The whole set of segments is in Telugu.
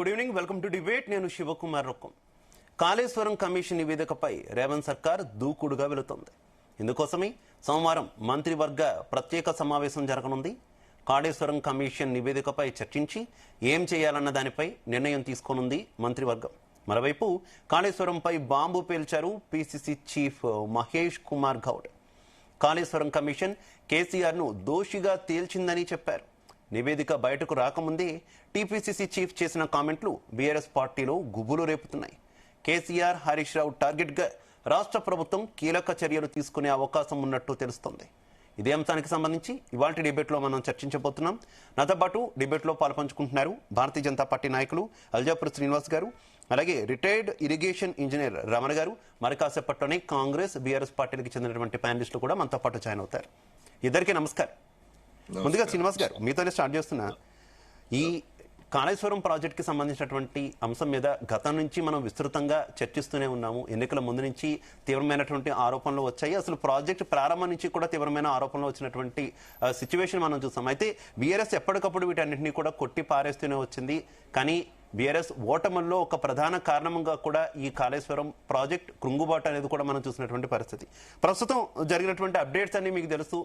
Good evening, welcome to debate. నేను శివకుమార్ రొక్కం. కాళేశ్వరం కమిషన్ నివేదికపై రేవంత్ సర్కార్ దూకుడుగా వెళుతోంది. ఇందుకోసమే సోమవారం మంత్రివర్గ ప్రత్యేక సమావేశం జరగనుంది. కాళేశ్వరం కమిషన్ నివేదికపై చర్చించి ఏం చేయాలన్న దానిపై నిర్ణయం తీసుకోనుంది మంత్రివర్గం. మరోవైపు కాళేశ్వరంపై బాంబు పేల్చారు PCC chief Mahesh Kumar Goud. Kaleshwaram commission కేసీఆర్ను దోషిగా తేల్చిందని చెప్పారు. నివేదిక బయటకు రాకముందే టీపీసీసీ చీఫ్ చేసిన కామెంట్లు బీఆర్ఎస్ పార్టీలో గుబులు రేపుతున్నాయి. కేసీఆర్, హరీష్ రావు టార్గెట్గా రాష్ట్ర ప్రభుత్వం కీలక చర్యలు తీసుకునే అవకాశం ఉన్నట్టు తెలుస్తోంది. ఇదే అంశానికి సంబంధించి ఇవాళ డిబేట్లో మనం చర్చించబోతున్నాం. నాతో పాటు డిబేట్లో పాల్పంచుకుంటున్నారు భారతీయ జనతా పార్టీ నాయకులు అల్జాపూర్ శ్రీనివాస్ గారు, అలాగే రిటైర్డ్ ఇరిగేషన్ ఇంజనీర్ రమణ గారు, మరి కాసేపట్లోనే కాంగ్రెస్, బీఆర్ఎస్ పార్టీలకు చెందినటువంటి ప్యానలిస్టులు కూడా మనతో పాటు జాయిన్ అవుతారు. ఇద్దరికీ నమస్కారం. ముందుగా శ్రీనివాస్ గారు, మీతోనే స్టార్ట్ చేస్తున్నా. ఈ కాళేశ్వరం ప్రాజెక్ట్కి సంబంధించినటువంటి అంశం మీద గతం నుంచి మనం విస్తృతంగా చర్చిస్తూనే ఉన్నాము. ఎన్నికల ముందు నుంచి తీవ్రమైనటువంటి ఆరోపణలు వచ్చాయి. అసలు ప్రాజెక్ట్ ప్రారంభం నుంచి కూడా తీవ్రమైన ఆరోపణలు వచ్చినటువంటి సిచ్యువేషన్ మనం చూసాం. అయితే బీఆర్ఎస్ ఎప్పటికప్పుడు వీటన్నింటినీ కూడా కొట్టి పారేస్తూనే వచ్చింది. కానీ బీఆర్ఎస్ ఓటముల్లో ఒక ప్రధాన కారణంగా కూడా ఈ కాళేశ్వరం ప్రాజెక్ట్ కృంగుబాటు అనేది కూడా మనం చూసినటువంటి పరిస్థితి. ప్రస్తుతం జరిగినటువంటి అప్డేట్స్ అన్ని మీకు తెలుసు.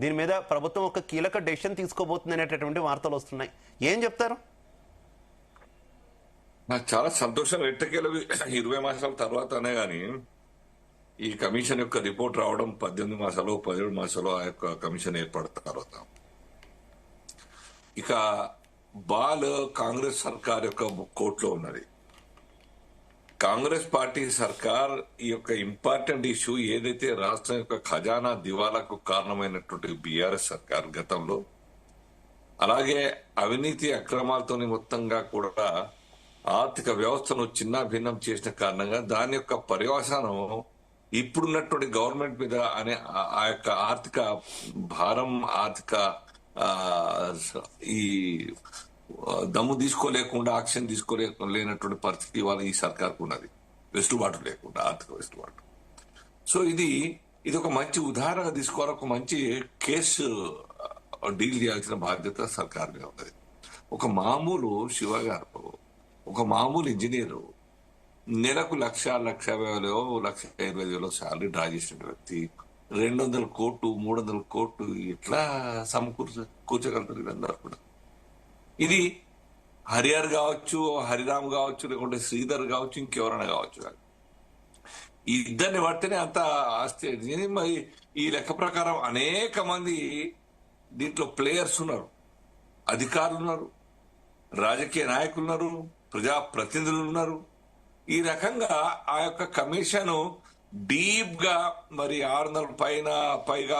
దీని మీద ప్రభుత్వం ఒక కీలక డెసిషన్ తీసుకోబోతుంది అనేటటువంటి వార్తలు వస్తున్నాయి. ఏం చెప్తారు? నాకు చాలా సంతోషం. ఎట్టకేలు 20 మాసాల తర్వాతనే కానీ ఈ కమిషన్ యొక్క రిపోర్ట్ రావడం 18 మాసాలు 17 మాసాలు ఆ యొక్క కమిషన్ ఏర్పడిన తర్వాత ఇక కాంగ్రెస్ సర్కార్ యొక్క కోర్టులో ఉన్నది. కాంగ్రెస్ పార్టీ సర్కార్ ఈ యొక్క ఇంపార్టెంట్ ఇష్యూ ఏదైతే రాష్ట్రం యొక్క ఖజానా దివాలాకు కారణమైనటువంటి బీఆర్ఎస్ సర్కార్ గతంలో, అలాగే అవినీతి అక్రమాలతో మొత్తంగా కూడా ఆర్థిక వ్యవస్థను చిన్న భిన్నం చేసిన కారణంగా దాని యొక్క పర్యవసానం ఇప్పుడున్నటువంటి గవర్నమెంట్ మీద అనే ఆ యొక్క ఆర్థిక భారం, ఆర్థిక ఈ దమ్ము తీసుకోలేకుండా, యాక్షన్ తీసుకోలేనటువంటి పరిస్థితి ఇవాళ ఈ సర్కార్కు ఉన్నది. వెసులుబాటు లేకుండా, ఆర్థిక వెసులుబాటు. సో ఇది ఒక మంచి ఉదాహరణగా తీసుకోవాలి. ఒక మంచి కేసు డీల్ చేయాల్సిన బాధ్యత సర్కార్ మీద ఉన్నది. ఒక మామూలు శివ గారు, ఒక మామూలు ఇంజనీరు నెలకు 1,50,000 1,20,000 శాలరీ డ్రా చేసిన వ్యక్తి 200 కోట్లు 300 కోట్లు ఎట్లా కూర్చోగలుగుతారు? వీళ్ళందరూ కూడా ఇది హరిహర్ కావచ్చు, హరిరామ్ కావచ్చు, లేకుంటే శ్రీధర్ కావచ్చు, ఇంకెవరైనా కావచ్చు. ఈ ఇద్దరిని పడితేనే అంత ఆస్తి. మరి ఈ లెక్క ప్రకారం అనేక మంది దీంట్లో ప్లేయర్స్ ఉన్నారు, అధికారులు ఉన్నారు, రాజకీయ నాయకులు ఉన్నారు, ప్రజాప్రతినిధులు ఉన్నారు. ఈ రకంగా ఆ యొక్క కమిషన్ డీప్ గా మరి 600 పైగా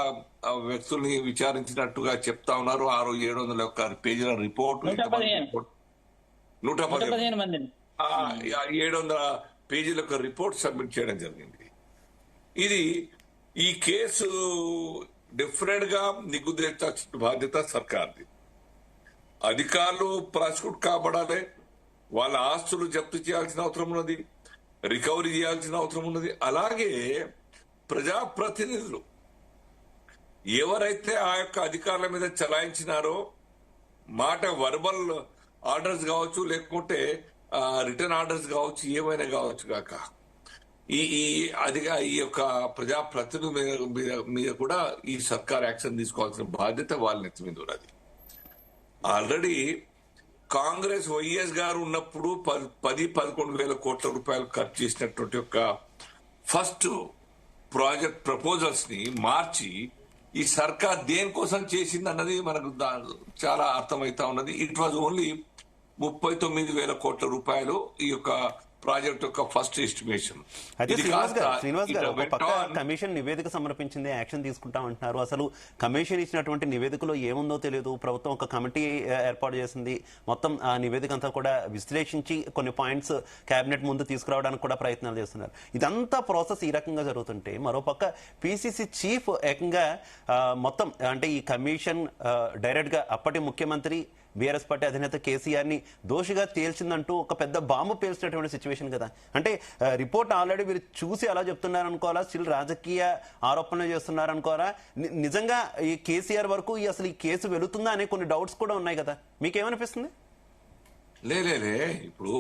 వ్యక్తుల్ని విచారించినట్టుగా చెప్తా ఉన్నారు. 700 పేజీల రిపోర్ట్, 700 పేజీల రిపోర్ట్ సబ్మిట్ చేయడం జరిగింది. ఈ కేసు డిఫరెంట్ గా నిగ్గుదేర్చాల్సిన బాధ్యత సర్కార్ది. అధికారులు ప్రాసిక్యూట్ కాబడాలి, వాళ్ళ ఆస్తులు జప్తు చేయాల్సిన అవసరం ఉన్నది, రికవరీ చేయాల్సిన అవసరం ఉన్నది. అలాగే ప్రజాప్రతినిధులు ఎవరైతే ఆ యొక్క అధికారుల మీద చలాయించినారో, మాట వర్బల్ ఆర్డర్స్ కావచ్చు, లేకుంటే రిటర్న్ ఆర్డర్స్ కావచ్చు, ఏమైనా కావచ్చు కాక ఈ యొక్క ప్రజాప్రతినిధుల మీద కూడా ఈ సర్కార్ యాక్షన్ తీసుకోవాల్సిన బాధ్యత వాళ్ళ నెత్తి మీద ఉన్నది. ఆల్రెడీ కాంగ్రెస్ వైఎస్ గారు ఉన్నప్పుడు 10-11 కోట్ల రూపాయలు ఖర్చు చేసినటువంటి యొక్క ఫస్ట్ ప్రాజెక్ట్ ప్రపోజల్స్ ని మార్చి ఈ సర్కార్ దేనికోసం చేసింది అన్నది మనకు చాలా అర్థమవుతా ఉన్నది. ఇట్ వాజ్ ఓన్లీ 39,000 కోట్ల రూపాయలు ఈ యొక్క ప్రాజెక్ట్ యొక్క ఫస్ట్ ఎస్టిమేషన్. అయితే శ్రీనివాస్ గారు, ఒక పక్క కమిషన్ నివేదిక సమర్పించింది, యాక్షన్ తీసుకుంటామంటున్నారు. అసలు కమిషన్ ఇచ్చినటువంటి నివేదికలో ఏముందో తెలియదు. ప్రభుత్వం ఒక కమిటీ ఏర్పాటు చేసింది, మొత్తం ఆ నివేదిక అంతా కూడా విశ్లేషించి కొన్ని పాయింట్స్ కేబినెట్ ముందు తీసుకురావడానికి కూడా ప్రయత్నాలు చేస్తున్నారు. ఇదంతా ప్రాసెస్ ఈ రకంగా జరుగుతుంటే, మరోపక్క పిసిసి చీఫ్ ఏకంగా మొత్తం అంటే ఈ కమిషన్ డైరెక్ట్ గా అప్పటి ముఖ్యమంత్రి బీఆర్ఎస్ పార్టీ అధినేత కేసీఆర్ ని దోషిగా తేల్చిందంటూ ఒక పెద్ద బాంబు పేల్చినటువంటి సిచ్యువేషన్ కదా. అంటే రిపోర్ట్ ఆల్రెడీ మీరు చూసి అలా చెప్తున్నారు అనుకోవాలా, స్టిల్ రాజకీయ ఆరోపణలు చేస్తున్నారు అనుకోవాలా? నిజంగా ఈ కేసీఆర్ వరకు అసలు ఈ కేసు వెళుతుందా అనే కొన్ని డౌట్స్ కూడా ఉన్నాయి కదా, మీకేమనిపిస్తుంది? లేలే ఇప్పుడు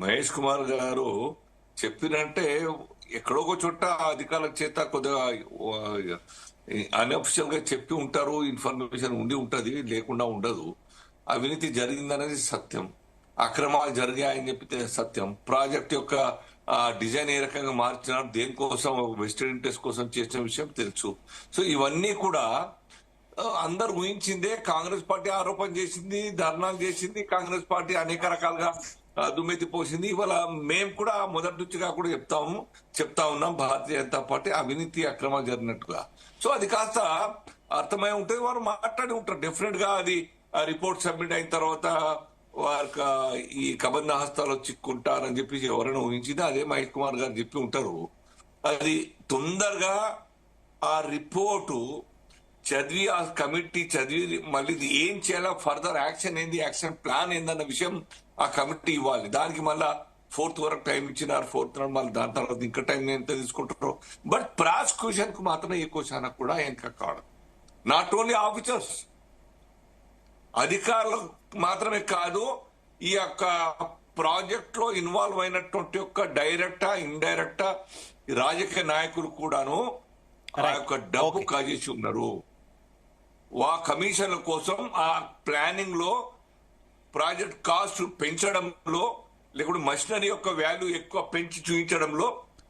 మహేష్ కుమార్ గారు చెప్పినంటే ఎక్కడో ఒక చోట అధికారుల చేత కొద్దిగా అన్అఫిషియల్ గా చెప్పి ఉంటారు, ఇన్ఫర్మేషన్ ఉండి ఉంటది, లేకుండా ఉండదు. అవినీతి జరిగిందనేది సత్యం, అక్రమాలు జరిగాయని చెప్పితే సత్యం. ప్రాజెక్ట్ యొక్క డిజైన్ ఏ రకంగా మార్చినారు, దేనికోసం, వెస్టెడ్ ఇంట్రెస్ట్ కోసం చేసిన విషయం తెలుసు. సో ఇవన్నీ కూడా అందరు ఊహించిందే. కాంగ్రెస్ పార్టీ ఆరోపణ చేసింది, ధర్నాలు చేసింది, కాంగ్రెస్ పార్టీ అనేక రకాలుగా దుమ్మెత్తి పోసింది. ఇవాళ మేము కూడా మొదటి నుంచిగా కూడా చెప్తా ఉన్నాం, భారతీయ జనతా పార్టీ అవినీతి అక్రమాలు జరిగినట్టుగా. సో అది కాస్త అర్థమై ఉంటుంది, వారు మాట్లాడి ఉంటారు డెఫినెట్ గా. అది రిపోర్ట్ సబ్మిట్ అయిన తర్వాత వారికి ఈ కబంధ హస్తాలు చిక్కుంటారని చెప్పి ఎవరైనా ఊహించింది అదే మహేష్ కుమార్ గారు చెప్పి ఉంటారు. అది తొందరగా ఆ రిపోర్టు చదివి, ఆ కమిటీ చదివి మళ్ళీ ఏం చేయాలా, ఫర్దర్ యాక్షన్ ఏంది, యాక్షన్ ప్లాన్ ఏందన్న విషయం ఆ కమిటీ ఇవ్వాలి. దానికి మళ్ళా 4th వరకు టైం ఇచ్చినారు. 4th నాడు మళ్ళీ దాని తర్వాత ఇంకా టైం ఎంత తీసుకుంటారో. బట్ ప్రాసిక్యూషన్ కు మాత్రం ఎక్కువ శానా కూడా ఇంకా కాదు. నాట్ ఓన్లీ ఆఫీసర్స్, అధికారులకు మాత్రమే కాదు, ఈ యొక్క ప్రాజెక్ట్ లో ఇన్వాల్వ్ అయినటువంటి యొక్క డైరెక్టా ఇండైరెక్టా రాజకీయ నాయకులు కూడాను ఆ యొక్క డబ్బు కాజేసి ఉన్నారు. ఆ కమిషన్ల కోసం ఆ ప్లానింగ్ లో, ప్రాజెక్ట్ కాస్ట్ పెంచడంలో, లేకుంటే మషినరీ యొక్క వాల్యూ ఎక్కువ పెంచి చూపించడంలో,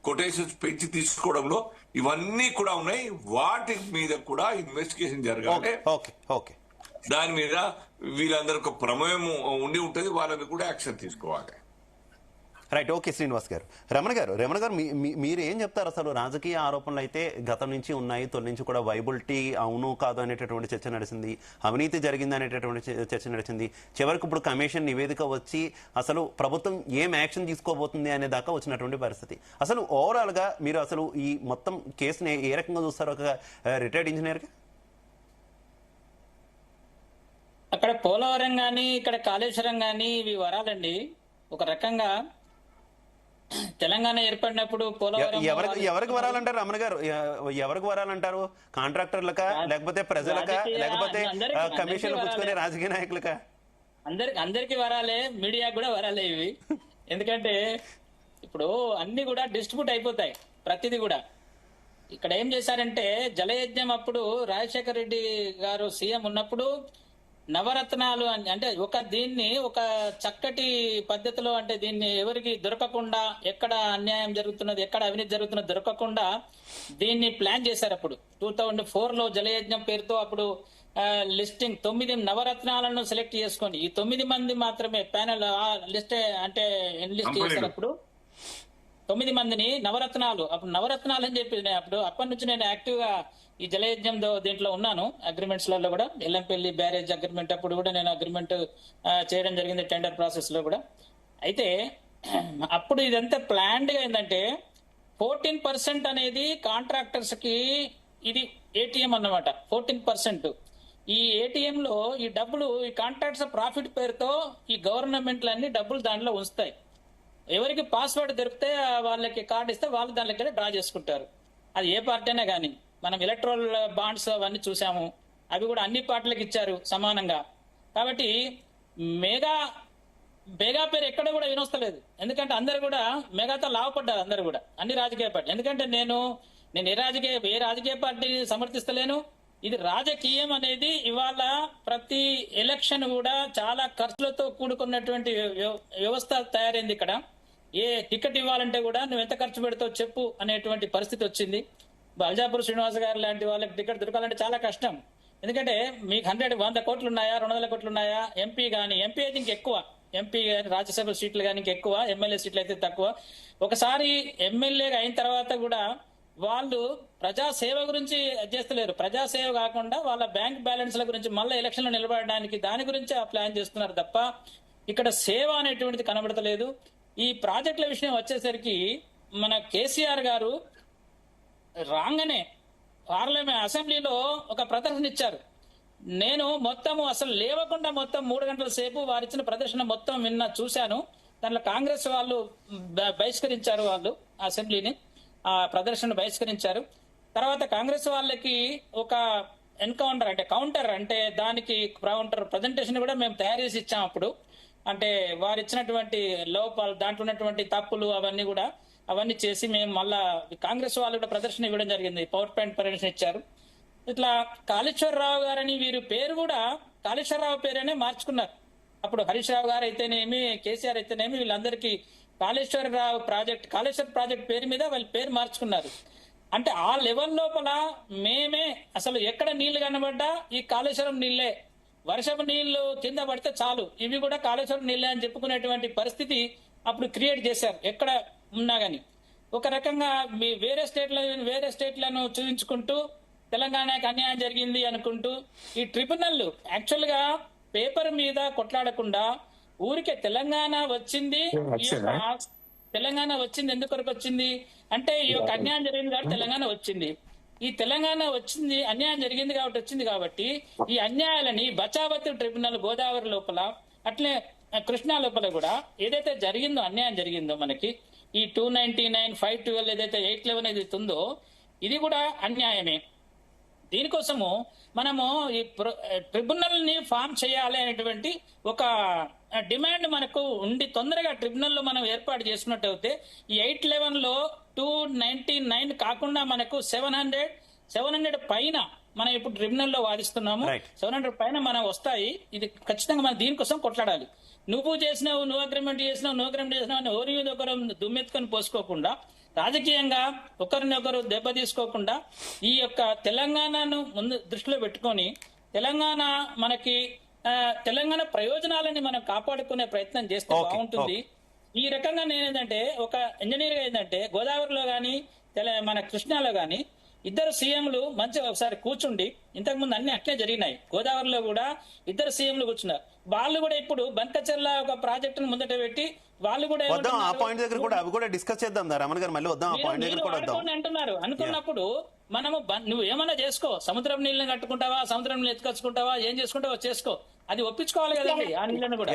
కొటేషన్స్ పెంచి తీసుకోవడంలో ఇవన్నీ కూడా ఉన్నాయి. వాటి మీద కూడా ఇన్వెస్టిగేషన్ జరగాలి. దాని మీద వీళ్ళందరూ ఒక ప్రమేయం ఉండి ఉంటుంది, వాళ్ళ మీద కూడా యాక్షన్ తీసుకోవాలి. రైట్. ఓకే శ్రీనివాస్ గారు. రమణ గారు మీరు ఏం చెప్తారు? అసలు రాజకీయ ఆరోపణలు అయితే గతం నుంచి ఉన్నాయి, తొలి నుంచి కూడా వైబిలిటీ అవును కాదు అనేటటువంటి చర్చ నడిచింది, అవినీతి జరిగింది అనేటటువంటి చర్చ నడిచింది. చివరికి ఇప్పుడు కమిషన్ నివేదిక వచ్చి అసలు ప్రభుత్వం ఏం యాక్షన్ తీసుకోబోతుంది అనే దాకా వచ్చినటువంటి పరిస్థితి. అసలు ఓవరాల్ గా మీరు అసలు ఈ మొత్తం కేసుని ఏ రకంగా చూస్తారు ఒక రిటైర్డ్ ఇంజనీర్ గా? అక్కడ పోలవరం గాని, ఇక్కడ కాళేశ్వరం గాని ఇవి వరాలండి. ఒక రకంగా తెలంగాణ ఏర్పడినప్పుడు పోలవరం ఎవరికి వరాలంటారు రమణ గారు? ఎవరికి వరాలంటారు? కాంట్రాక్టర్లకా, లేకపోతే ప్రజలకా, లేకపోతే కమిషన్ పుచ్చుకునే రాజకీయ నాయకులకా? అందరికి వరాలే, మీడియా కూడా వరాలే ఇవి. ఎందుకంటే ఇప్పుడు అన్ని కూడా డిస్ట్రిబ్యూట్ అయిపోతాయి, ప్రతిదీ కూడా. ఇక్కడ ఏం చేశారంటే జలయజ్ఞం అప్పుడు రాజశేఖర రెడ్డి గారు సీఎం ఉన్నప్పుడు నవరత్నాలు అంటే దీన్ని ఒక చక్కటి పద్ధతిలో, అంటే దీన్ని ఎవరికి దొరకకుండా, ఎక్కడ అన్యాయం జరుగుతున్నది, ఎక్కడ అవినీతి జరుగుతున్నది దొరకకుండా దీన్ని ప్లాన్ చేశారు. అప్పుడు 2004లో జలయజ్ఞం పేరుతో అప్పుడు లిస్టింగ్ 9 నవరత్నాలను సెలెక్ట్ చేసుకొని ఈ 9 మంది మాత్రమే ప్యానెల్ లిస్ట్ అంటే ఎన్లిస్ట్ చేశారు. అప్పుడు 9 మందిని నవరత్నాలు, అప్పుడు నవరత్నాలు అని చెప్పి అప్పటి నుంచి నేను యాక్టివ్ గా ఈ జలయజ్ఞం దీంట్లో ఉన్నాను. అగ్రిమెంట్స్ లలో కూడా ఎల్లంపల్లి బ్యారేజ్ అగ్రిమెంట్ అప్పుడు కూడా నేను అగ్రిమెంట్ చేయడం జరిగింది, టెండర్ ప్రాసెస్ లో కూడా. అయితే అప్పుడు ఇదంతా ప్లాన్డ్ గా ఏంటంటే 14% అనేది కాంట్రాక్టర్స్ కి ఇది ఏటీఎం అన్నమాట. 14%. ఈ ఏటీఎం లో ఈ డబ్బులు, ఈ కాంట్రాక్ట్స్ ప్రాఫిట్ పేరుతో ఈ గవర్నమెంట్లన్నీ డబ్బులు దాంట్లో ఉంచుతాయి. ఎవరికి పాస్వర్డ్ దొరికితే వాళ్ళకి కార్డు ఇస్తే వాళ్ళు దానిలో డ్రా చేసుకుంటారు. అది ఏ పార్టీ అయినా కానీ. మనం ఎలక్ట్రల్ బాండ్స్ అవన్నీ చూసాము, అవి కూడా అన్ని పార్టీలకు ఇచ్చారు సమానంగా. కాబట్టి మెగా పేరు ఎక్కడ కూడా వినొస్తలేదు. ఎందుకంటే అందరు కూడా మెగాతో లాభపడ్డారు, అందరు కూడా, అన్ని రాజకీయ పార్టీ. ఎందుకంటే నేను ఏ రాజకీయ పార్టీని సమర్థిస్తలేను. ఇది రాజకీయం అనేది ఇవాళ ప్రతి ఎలక్షన్ కూడా చాలా ఖర్చులతో కూడుకున్నటువంటి వ్యవస్థ తయారైంది. ఇక్కడ ఏ టికెట్ ఇవ్వాలంటే కూడా నువ్వు ఎంత ఖర్చు పెడతావు చెప్పు అనేటువంటి పరిస్థితి వచ్చింది. అల్జాపూర్ శ్రీనివాస్ గారు లాంటి వాళ్ళకి టికెట్ దొరకాలంటే చాలా కష్టం. ఎందుకంటే మీకు 100 కోట్లు ఉన్నాయా, 200 కోట్లు ఉన్నాయా? ఎంపీ అయితే ఇంకెక్కువ, ఎంపీ కానీ రాజ్యసభ సీట్లు కానీ ఇంకెక్కువ, ఎమ్మెల్యే సీట్లు అయితే తక్కువ. ఒకసారి ఎమ్మెల్యే అయిన తర్వాత కూడా వాళ్ళు ప్రజాసేవ గురించి చేస్తలేరు. ప్రజాసేవ కాకుండా వాళ్ళ బ్యాంక్ బ్యాలెన్స్ల గురించి మళ్ళీ ఎలక్షన్లో నిలబడడానికి దాని గురించి ప్లాన్ చేస్తున్నారు తప్ప ఇక్కడ సేవ అనేటువంటిది కనబడతలేదు. ఈ ప్రాజెక్టుల విషయం వచ్చేసరికి మన కేసీఆర్ గారు రాగానే పార్లమెంట్ అసెంబ్లీలో ఒక ప్రదర్శన ఇచ్చారు. నేను అసలు లేవకుండా 3 గంటల సేపు వారిచ్చిన ప్రదర్శన మొత్తం చూశాను. దాంట్లో కాంగ్రెస్ వాళ్ళు బహిష్కరించారు, వాళ్ళు అసెంబ్లీని, ఆ ప్రదర్శన బహిష్కరించారు. తర్వాత కాంగ్రెస్ వాళ్ళకి ఒక కౌంటర్ అంటే దానికి ప్రజెంటేషన్ కూడా మేము తయారు చేసి ఇచ్చాం. అప్పుడు అంటే వారు ఇచ్చినటువంటి లోపాలు, దాంట్లో ఉన్నటువంటి తప్పులు అవన్నీ చేసి మేము మళ్ళా కాంగ్రెస్ వాళ్ళు కూడా ప్రదర్శన ఇవ్వడం జరిగింది. పవర్ పాయింట్ ప్రదర్శన ఇచ్చారు. ఇట్లా కాళేశ్వరరావు గారని వీరి పేరు కూడా కాళేశ్వరరావు పేరేనే మార్చుకున్నారు. అప్పుడు హరీష్ రావు గారు అయితేనేమి, కేసీఆర్ అయితేనేమి, వీళ్ళందరికీ కాళేశ్వర ప్రాజెక్ట్ పేరు మీద వాళ్ళ పేరు మార్చుకున్నారు. అంటే ఆ లెవెల్ లోపల మేమే అసలు ఎక్కడ నీళ్లు కనబడ్డా ఈ కాళేశ్వరం నీళ్లే, వర్షపు నీళ్లు కింద పడితే చాలు ఇవి కూడా కాళేశ్వరం నీళ్లే అని చెప్పుకునేటువంటి పరిస్థితి అప్పుడు క్రియేట్ చేశారు ఎక్కడ ఉన్నా గానీ. ఒక రకంగా మీ వేరే స్టేట్లను చూపించుకుంటూ తెలంగాణకి అన్యాయం జరిగింది అనుకుంటూ ఈ ట్రిబ్యునల్ యాక్చువల్ గా పేపర్ మీద కొట్లాడకుండా ఊరికే తెలంగాణ వచ్చింది ఎందుకొరకు వచ్చింది అంటే ఈ యొక్క అన్యాయం జరిగింది కాబట్టి తెలంగాణ వచ్చింది. ఈ తెలంగాణ వచ్చింది అన్యాయం జరిగింది కాబట్టి ఈ అన్యాయాలని బచావతి ట్రిబ్యునల్ గోదావరి లోపల అట్లే కృష్ణా లోపల కూడా ఏదైతే జరిగిందో అన్యాయం జరిగిందో మనకి ఈ 299, 512 ఏదైతే 811 ఏదైతే ఉందో ఇది కూడా అన్యాయమే. దీనికోసము మనము ఈ ట్రిబ్యునల్ ని ఫామ్ చేయాలి అనేటువంటి ఒక డిమాండ్ మనకు ఉండి తొందరగా ట్రిబ్యునల్ లో మనం ఏర్పాటు చేసుకున్నట్టయితే ఈ 811 లో 299 కాకుండా మనకు 700 పైన మనం ఇప్పుడు ట్రిబ్యునల్ లో వాదిస్తున్నాము. 700 పైన మనం వస్తాయి. ఇది ఖచ్చితంగా మనం దీనికోసం కొట్లాడాలి. నువ్వు అగ్రిమెంట్ చేసినావు అని ఓరి మీద ఒకరు దుమ్మెత్తుకొని పోసుకోకుండా రాజకీయంగా ఒకరినొకరు దెబ్బ తీసుకోకుండా ఈ యొక్క తెలంగాణను ముందు దృష్టిలో పెట్టుకొని తెలంగాణ ప్రయోజనాలని మనం కాపాడుకునే ప్రయత్నం చేస్తే బాగుంటుంది. ఈ రకంగా నేనేంటంటే ఒక ఇంజనీర్ గా ఏంటంటే గోదావరిలో గాని మన కృష్ణాలో గాని ఇద్దరు సీఎంలు మంచిగా ఒకసారి కూర్చుండి, ఇంతకు ముందు అన్ని అట్లే జరిగినాయి. గోదావరిలో కూడా ఇద్దరు సీఎంలు కూర్చున్నారు. వాళ్ళు కూడా ఇప్పుడు బంకచెర్ల ఒక ప్రాజెక్టును ముందట పెట్టి వాళ్ళు కూడా ఆ పాయింట్ దగ్గర కూడా అవి కూడా డిస్కస్ చేద్దాం రమణ గారు. మళ్ళీ వద్దాం ఆ పాయింట్ దగ్గర కూడా వద్దాం అంటున్నారు. అనుకున్నప్పుడు మనము నువ్వు ఏమన్నా చేసుకో, సముద్రం నీళ్ళని కట్టుకుంటావా, సముద్రం నీళ్ళు ఎత్తుకొచ్చుకుంటావా, ఏం చేసుకుంటావో చేసుకో, అది ఒప్పించుకోవాలి కదండి ఆ నీళ్ళని కూడా.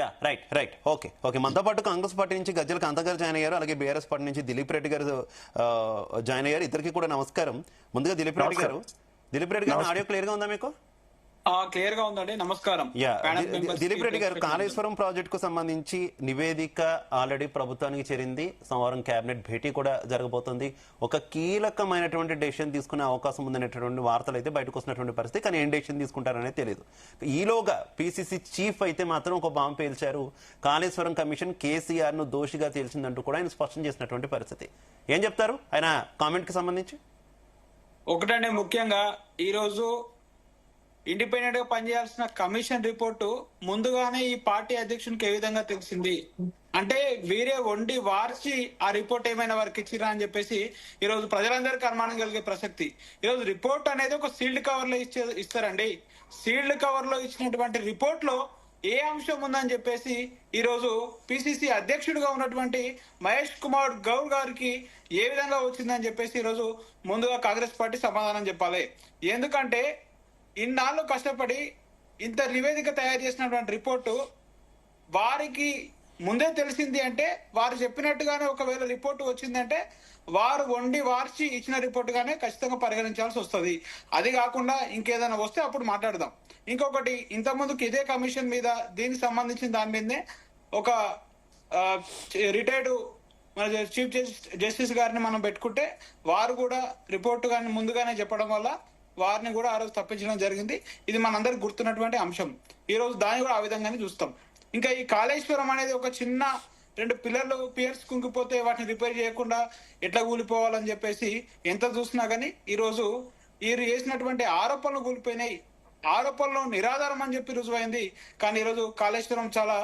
రైట్ ఓకే మనతో పాటు కాంగ్రెస్ పార్టీ నుంచి గజ్జల కాంత గారు జాయిన్ అయ్యారు. అలాగే బీఆర్ఎస్ పార్టీ నుంచి దిలీప్ రెడ్డి గారు జాయిన్ అయ్యారు. ఇద్దరికి కూడా నమస్కారం. ముందుగా దిలీప్ రెడ్డి గారు ఆడియో క్లియర్ గా ఉందా మీకు? క్లియర్ గా ఉందండి. నమస్కారం. దిలీప్ రెడ్డి గారు, కాళేశ్వరం ప్రాజెక్ట్ కు సంబంధించి నివేదిక ఆల్రెడీ ప్రభుత్వానికి చేరింది. సోమవారం కేబినెట్ భేటీ కూడా జరగబోతుంది. ఒక కీలకమైనటువంటి డెసిషన్ తీసుకునే అవకాశం ఉందనేటువంటి వార్తలు అయితే బయటకు వస్తున్నటువంటి పరిస్థితి. కానీ ఏం డెసిషన్ తీసుకుంటారనేది తెలియదు. ఈలోగా పిసిసి చీఫ్ అయితే మాత్రం ఒక బాంబు పేల్చారు. కాళేశ్వరం కమిషన్ కేసీఆర్ ను దోషిగా తేల్చిందంటూ కూడా ఆయన స్పష్టం చేసినటువంటి పరిస్థితి. ఏం చెప్తారు ఆయన కామెంట్ కి సంబంధించి? ఒకటంటే ముఖ్యంగా ఈ రోజు ఇండిపెండెంట్ గా పనిచేయాల్సిన కమిషన్ రిపోర్టు ముందుగానే ఈ పార్టీ అధ్యక్షునికి ఏ విధంగా తెలిసింది అంటే వీరే వండి వార్చి ఆ రిపోర్ట్ ఏమైనా వారికి ఇచ్చిరా అని చెప్పేసి ఈ రోజు ప్రజలందరికీ అనుమానం కలిగే ప్రసక్తి. ఈ రోజు రిపోర్ట్ అనేది ఒక సీల్డ్ కవర్ లో ఇస్తారండి. సీల్డ్ కవర్ లో ఇచ్చినటువంటి రిపోర్ట్ లో ఏ అంశం ఉందని చెప్పేసి ఈ రోజు పిసిసి అధ్యక్షుడిగా ఉన్నటువంటి మహేష్ కుమార్ గౌడ్ గారికి ఏ విధంగా వచ్చిందని చెప్పేసి ఈ రోజు ముందుగా కాంగ్రెస్ పార్టీ సమాధానం చెప్పాలి. ఎందుకంటే ఇన్నాళ్ళు కష్టపడి ఇంత నివేదిక తయారు చేసినటువంటి రిపోర్టు వారికి ముందే తెలిసింది అంటే, వారు చెప్పినట్టుగానే ఒకవేళ రిపోర్టు వచ్చిందంటే వారు వండి వార్చి ఇచ్చిన రిపోర్టుగానే ఖచ్చితంగా పరిగణించాల్సి వస్తుంది. అది కాకుండా ఇంకేదైనా వస్తే అప్పుడు మాట్లాడదాం. ఇంకొకటి, ఇంతకుముందుకు ఇదే కమిషన్ మీద దీనికి సంబంధించిన దాని మీదనే ఒక రిటైర్డ్ మన చీఫ్ జస్టిస్ గారిని మనం పెట్టుకుంటే వారు కూడా రిపోర్టు కానీ ముందుగానే చెప్పడం వల్ల వారిని కూడా ఆ రోజు తప్పించడం జరిగింది. ఇది మనందరికి గుర్తున్నటువంటి అంశం. ఈ రోజు దాన్ని కూడా ఆ విధంగానే చూస్తాం. ఇంకా ఈ కాళేశ్వరం అనేది ఒక చిన్న 2 పియర్స్ కుంగిపోతే వాటిని రిపేర్ చేయకుండా ఎట్లా కూలిపోవాలని చెప్పేసి ఎంత చూసినా గానీ ఈ రోజు వీరు చేసినటువంటి ఆరోపణలు కూలిపోయినాయి. ఆరోపణలు నిరాధారం అని చెప్పి రుజువైంది. కానీ ఈ రోజు కాళేశ్వరం చాలా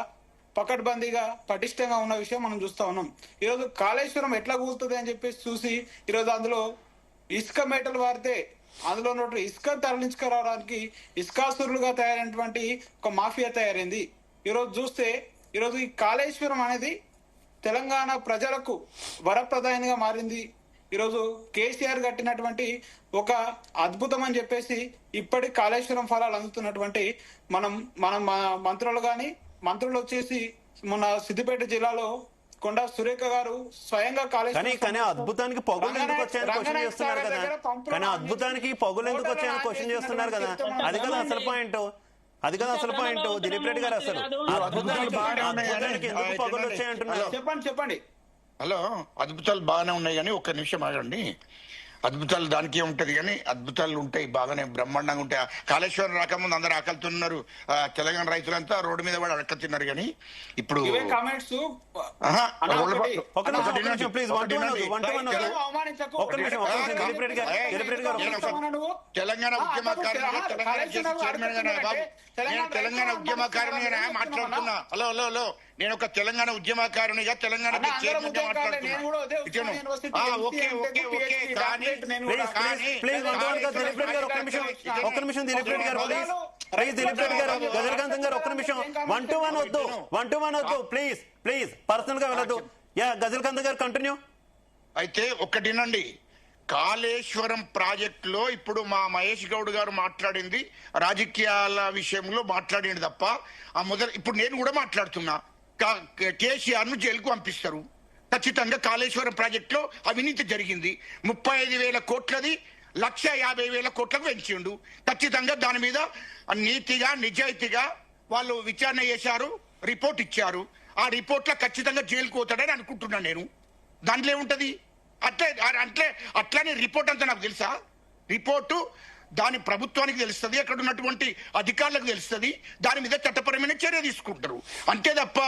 పకడ్బందీగా పటిష్టంగా ఉన్న విషయం మనం చూస్తా ఉన్నాం. ఈ రోజు కాళేశ్వరం ఎట్లా కూలుతుంది అని చెప్పేసి చూసి ఈరోజు అందులో ఇసుక మేటలు వారితే అందులో ఉన్నటువంటి ఇసుక తరలించుకురావడానికి ఇసుకాసురులుగా తయారైనటువంటి ఒక మాఫియా తయారైంది. ఈరోజు చూస్తే ఈరోజు ఈ కాళేశ్వరం అనేది తెలంగాణ ప్రజలకు వరప్రదాయంగా మారింది. ఈరోజు కేసీఆర్ కట్టినటువంటి ఒక అద్భుతం అని చెప్పేసి ఇప్పటి కాళేశ్వరం ఫలాలు అందుతున్నటువంటి మనం మంత్రులు వచ్చేసి మొన్న సిద్దిపేట జిల్లాలో కొండా సురేఖ గారు స్వయంగా కానీ అద్భుతానికి పొగలు ఎందుకు వచ్చాయని క్వశ్చన్ చేస్తున్నారు కదా. కానీ అద్భుతానికి పొగలు ఎందుకు వచ్చాయని క్వశ్చన్ చేస్తున్నారు కదా. అది కదా అసలు పాయింట్. అది కదా అసలు పాయింట్. దిలీప్ రెడ్డి గారు అసలు అద్భుతాలు బాగానే ఉన్నాయి కానీ- అద్భుతానికి ఎందుకు పగులు వచ్చాయంటున్నారు? చెప్పండి హలో, అద్భుతాలు బాగానే ఉన్నాయి కానీ ఒక్క నిమిషం ఆగండి. అద్భుతాలు దానికే ఉంటది కానీ అద్భుతాలు ఉంటాయి, బాగానే బ్రహ్మాండంగా ఉంటాయి. కాళేశ్వరం రాకముందు అందరు ఆకలితున్నారు, తెలంగాణ రైతులంతా రోడ్డు మీద కూడా అడక తిన్నారు. కానీ ఇప్పుడు ఇవే కామెంట్స్ ఆహా, ఒక్క నిమిషం, ఒక్క నిమిషం ప్లీజ్. ఒక్క నిమిషం దిలీప్ రెడ్డి గారు, దిలీప్ రెడ్డి గారు తెలంగాణ ఉద్యమకారునిగా, తెలంగాణ చైర్మన్ గానే బాబు, నేను తెలంగాణ ఉద్యమకారునిగా మాట్లాడుతున్నా. హలో హలో హలో, నేను ఒక తెలంగాణ ఉద్యమకారునిగా, తెలంగాణ చైర్మన్ గా మాట్లాడుతున్నా. ఓకే ఓకే ఓకే, కానీ ప్లీజ్ దిలీప్ రెడ్డి గారు ఒక్క నిమిషం, ఒక్క నిమిషం దిలీప్ రెడ్డి గారు ప్లీజ్, ప్లీజ్ దిలీప్ రెడ్డి గారు, గజలకాంతం గారు ఒక్క నిమిషం. 1-to-1 వద్దు, 1-to-1 వద్దు ప్లీజ్, ప్లీజ్ పర్సనల్ గా వెళ్ళొద్దు. యా గజలకాంతం గారు కంటిన్యూ. అయితే ఒక్కటినండి, కాళేశ్వరం ప్రాజెక్టులో ఇప్పుడు మా మహేష్ గౌడ్ గారు మాట్లాడింది రాజకీయాల విషయంలో మాట్లాడింది తప్ప ఆ మొదలు ఇప్పుడు నేను కూడా మాట్లాడుతున్నా. కేసీఆర్ ను జైలుకు పంపిస్తారు ఖచ్చితంగా. కాళేశ్వరం ప్రాజెక్టులో అవినీతి జరిగింది, 35,000 కోట్లది 1,50,000 కోట్లకు పెంచిండు. ఖచ్చితంగా దాని మీద నీతిగా నిజాయితీగా వాళ్ళు విచారణ చేశారు, రిపోర్ట్ ఇచ్చారు. ఆ రిపోర్ట్ లో ఖచ్చితంగా జైలుకు పోతాడని అనుకుంటున్నాను నేను. దాంట్లో ఏముంటది? అట్లానే రిపోర్ట్ అంతా నాకు తెలుసా? రిపోర్టు దాని ప్రభుత్వానికి తెలుస్తుంది, అక్కడ ఉన్నటువంటి అధికారులకు తెలుస్తుంది, దాని మీద చట్టపరమైన చర్య తీసుకుంటారు అంతే తప్ప